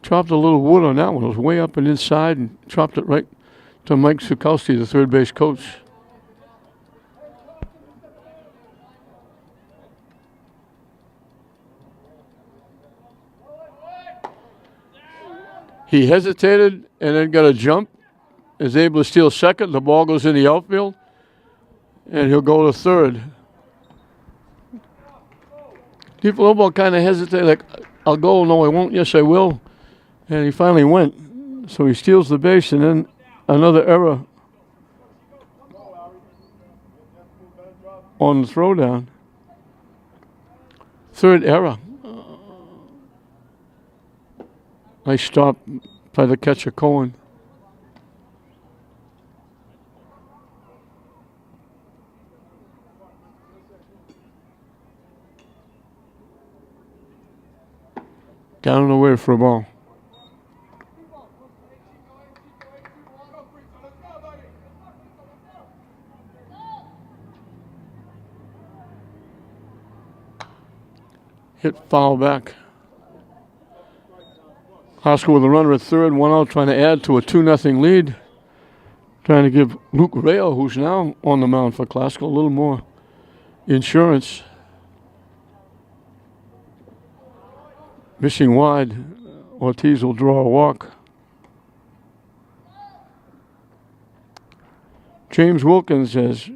chopped a little wood on that one. It was way up and inside and chopped it right to Mike Sukowski, the third base coach. He hesitated and then got a jump. Is able to steal second. The ball goes in the outfield. And he'll go to third. People almost kind of hesitate, like, I'll go, no, I won't, yes, I will. And he finally went. So he steals the base, and then another error on the throwdown. Third error. Nice stop by the catcher, Cohen. Down and away for a ball. Hit foul back. Oscar with a runner at third, one out, trying to add to a 2-0 lead. Trying to give Luke Rayo, who's now on the mound for Classical, a little more insurance. Missing wide, Ortiz will draw a walk. James Wilkins has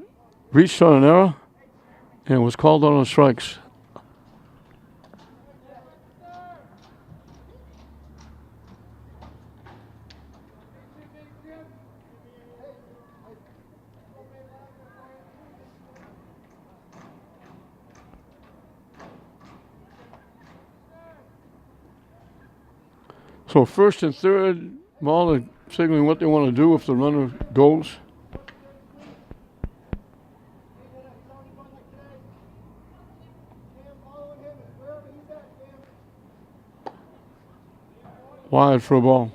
reached on an error and was called out on strikes. So first and third, Malden signaling what they want to do if the runner goes. Wide for a ball.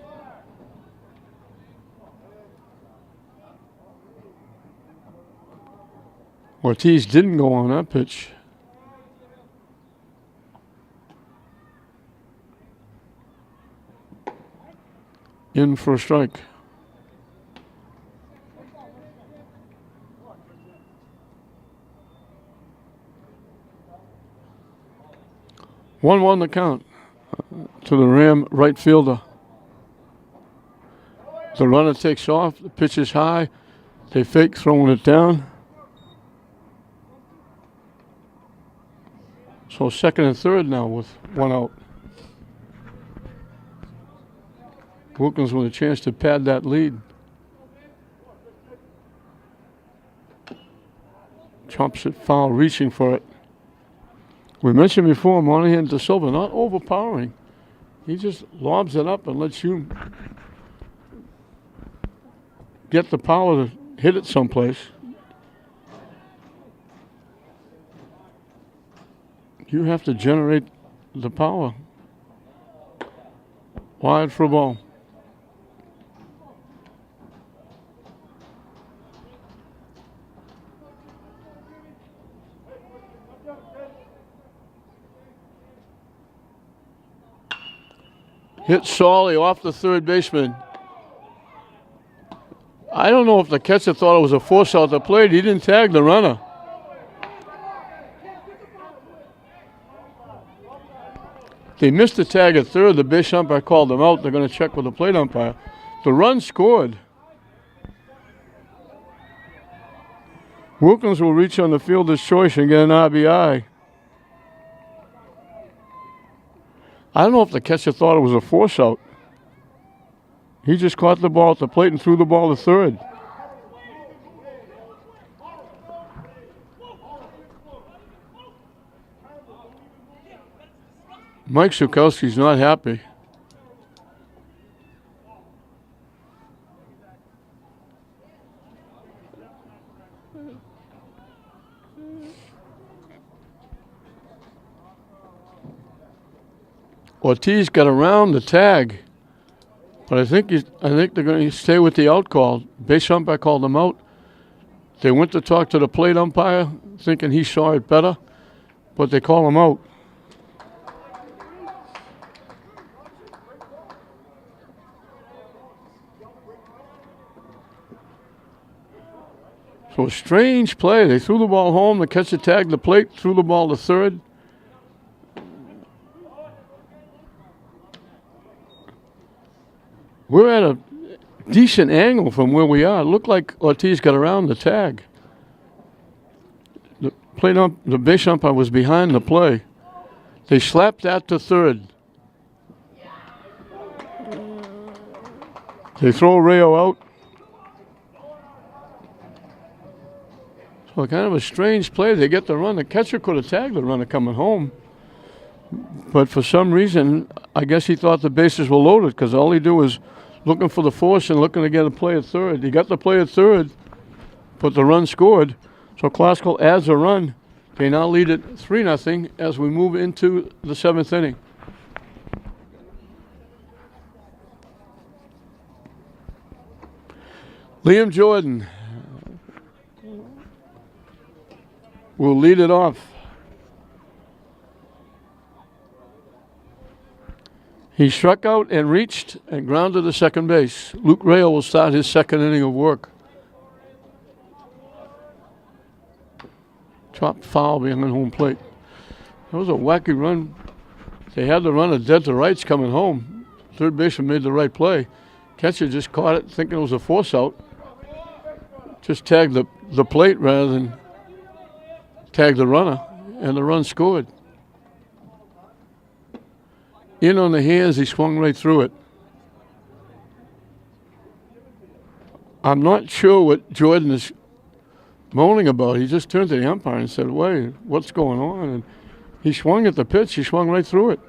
Ortiz didn't go on that pitch. In for a strike. One the count to the Ram right fielder. The runner takes off. The pitch is high. They fake throwing it down. So second and third now with one out. Wilkins with a chance to pad that lead. Chomps it foul, reaching for it. We mentioned before, Monahan to Silva, not overpowering. He just lobs it up and lets you get the power to hit it someplace. You have to generate the power. Wide for a ball. Hit Solly off the third baseman. I don't know if the catcher thought it was a force out the plate. He didn't tag the runner. They missed the tag at third. The base umpire called them out. They're going to check with the plate umpire. The run scored. Wilkins will reach on the fielder's choice and get an RBI. I don't know if the catcher thought it was a force out. He just caught the ball at the plate and threw the ball to third. Mike Sukowski's not happy. Ortiz got around the tag, but I think they're going to stay with the out call. Base umpire called them out. They went to talk to the plate umpire, thinking he saw it better, but they call him out. So a strange play. They threw the ball home. The catcher tagged the plate, threw the ball to third. We're at a decent angle from where we are. It looked like Ortiz got around the tag. The base umpire was behind the play. They slapped that to third. They throw Rayo out. So kind of a strange play. They get the run. The catcher could have tagged the runner coming home. But for some reason, I guess he thought the bases were loaded because all he did was looking for the force and looking to get a play at third. He got the play at third, but the run scored. So Classical adds a run. They now lead it 3-0 as we move into the 7th inning. Liam Jordan will lead it off. He struck out and reached and grounded to second base. Luke Rayo will start his second inning of work. Chopped foul behind home plate. That was a wacky run. They had the runner dead to rights coming home. Third baseman made the right play. Catcher just caught it thinking it was a force out. Just tagged the plate rather than tag the runner, and the run scored. In on the hands, he swung right through it. I'm not sure what Jordan is moaning about. He just turned to the umpire and said, "Wait, what's going on?" And he swung at the pitch. He swung right through it.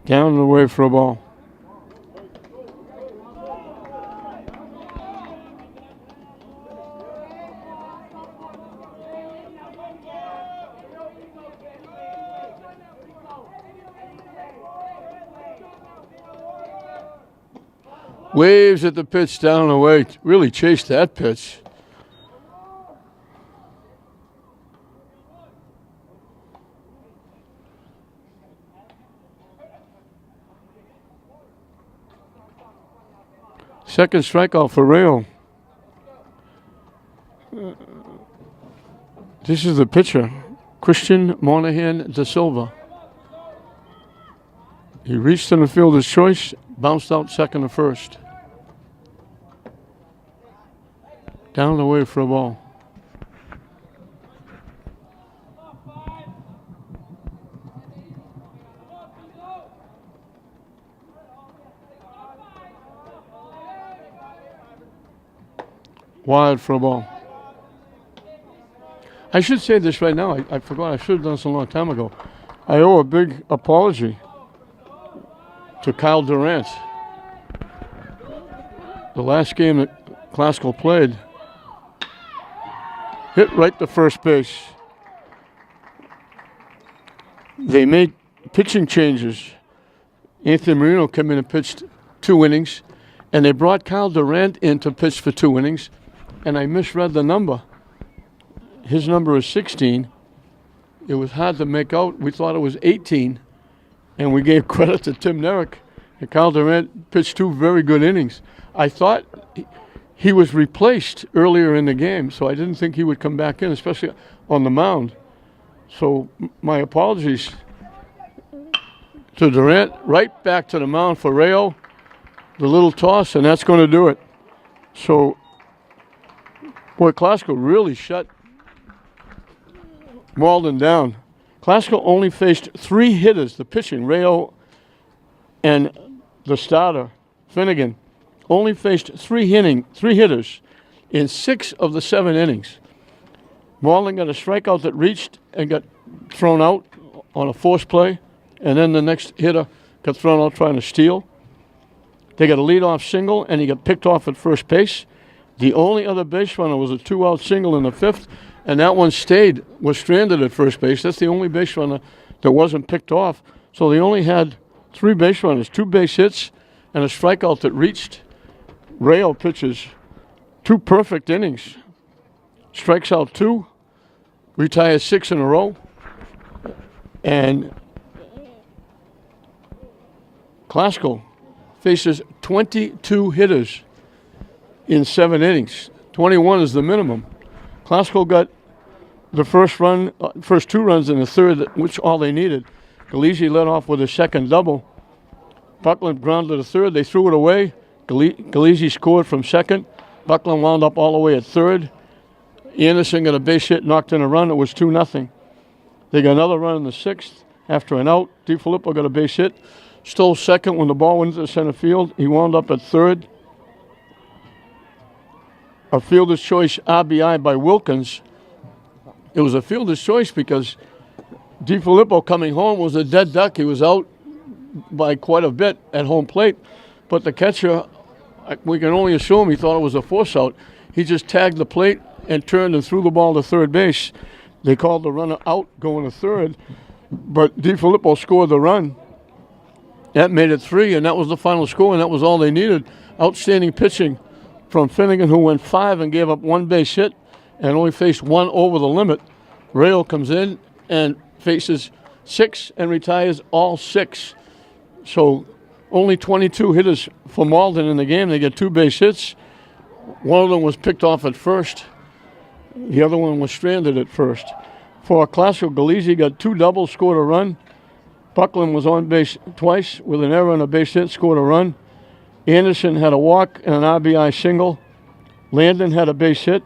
Down and away for a ball. Waves at the pitch down and away. Really chased that pitch. Second strikeout for Rayo. This is the pitcher, Christian Monahan da Silva. He reached in the fielder's choice, bounced out second to first. Down the way for a ball. Wide for a ball. I should say this right now. I forgot. I should have done this a long time ago. I owe a big apology to Kyle Durant. The last game that Classical played, hit right to first base. They made pitching changes. Anthony Marino came in and pitched 2 innings, and they brought Kyle Durant in to pitch for 2 innings, and I misread the number. His number is 16. It was hard to make out. We thought it was 18, and we gave credit to Tim Nerrick. And Kyle Durant pitched 2 very good innings. I thought he was replaced earlier in the game, so I didn't think he would come back in, especially on the mound. So my apologies to Durant. Right back to the mound for Rayo. The little toss, and that's going to do it. So, boy, Classical really shut Malden down. Classical only faced 3 hitters, the pitching, Rayo and the starter, Finnegan, only faced 3 hitters in 6 of the 7 innings. Malden got a strikeout that reached and got thrown out on a force play, and then the next hitter got thrown out trying to steal. They got a leadoff single, and he got picked off at first base. The only other base runner was a 2-out single in the 5th, and that one was stranded at first base. That's the only base runner that wasn't picked off. So they only had 3 base runners, 2 base hits, and a strikeout that reached. Rayo pitches 2 perfect innings. Strikes out 2, retires 6 in a row, and Classical faces 22 hitters in 7 innings. 21 is the minimum. Classical got the first 2 runs in the third, which all they needed. Galisi led off with a second double. Buckland grounded to third. They threw it away. Galisi scored from second. Buckland wound up all the way at third. Anderson got a base hit, knocked in a run. It was 2-0. They got another run in the 6th after an out. DiFilippo got a base hit. Stole second when the ball went into center field. He wound up at third. A fielder's choice RBI by Wilkins. It was a fielder's choice because DiFilippo coming home was a dead duck. He was out by quite a bit at home plate. But the catcher, we can only assume he thought it was a force out. He just tagged the plate and turned and threw the ball to third base. They called the runner out going to third. But DiFilippo scored the run. That made it 3, and that was the final score, and that was all they needed. Outstanding pitching from Finnegan, who went 5 and gave up 1 base hit and only faced 1 over the limit. Rail comes in and faces 6 and retires all 6. So only 22 hitters for Malden in the game. They get 2 base hits. One of them was picked off at first. The other one was stranded at first. For Classical, Galisi got 2 doubles, scored a run. Buckland was on base twice with an error and a base hit, scored a run. Anderson had a walk and an RBI single. Landon had a base hit.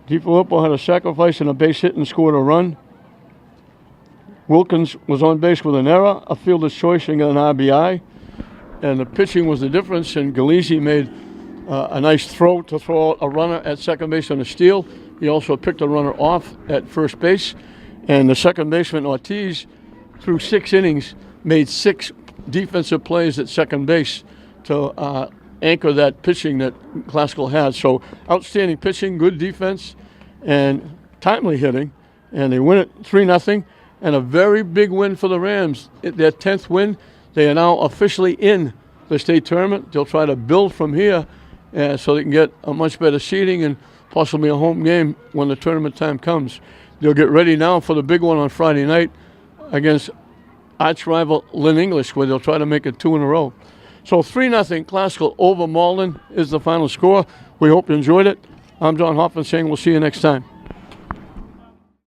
DiFilippo had a sacrifice and a base hit and scored a run. Wilkins was on base with an error, a fielder's choice, and got an RBI. And the pitching was the difference, and Galisi made a nice throw to throw out a runner at second base on a steal. He also picked a runner off at first base. And the second baseman, Ortiz, through 6 innings, made 6 defensive plays at second base to anchor that pitching that Classical had. So outstanding pitching, good defense, and timely hitting. And they win it 3-0, and a very big win for the Rams. Their 10th win. They are now officially in the state tournament. They'll try to build from here so they can get a much better seeding and possibly a home game when the tournament time comes. They'll get ready now for the big one on Friday night against arch rival Lynn English, where they'll try to make it 2 in a row. So 3-0 Classical over Malden is the final score. We hope you enjoyed it. I'm John Hoffman saying we'll see you next time.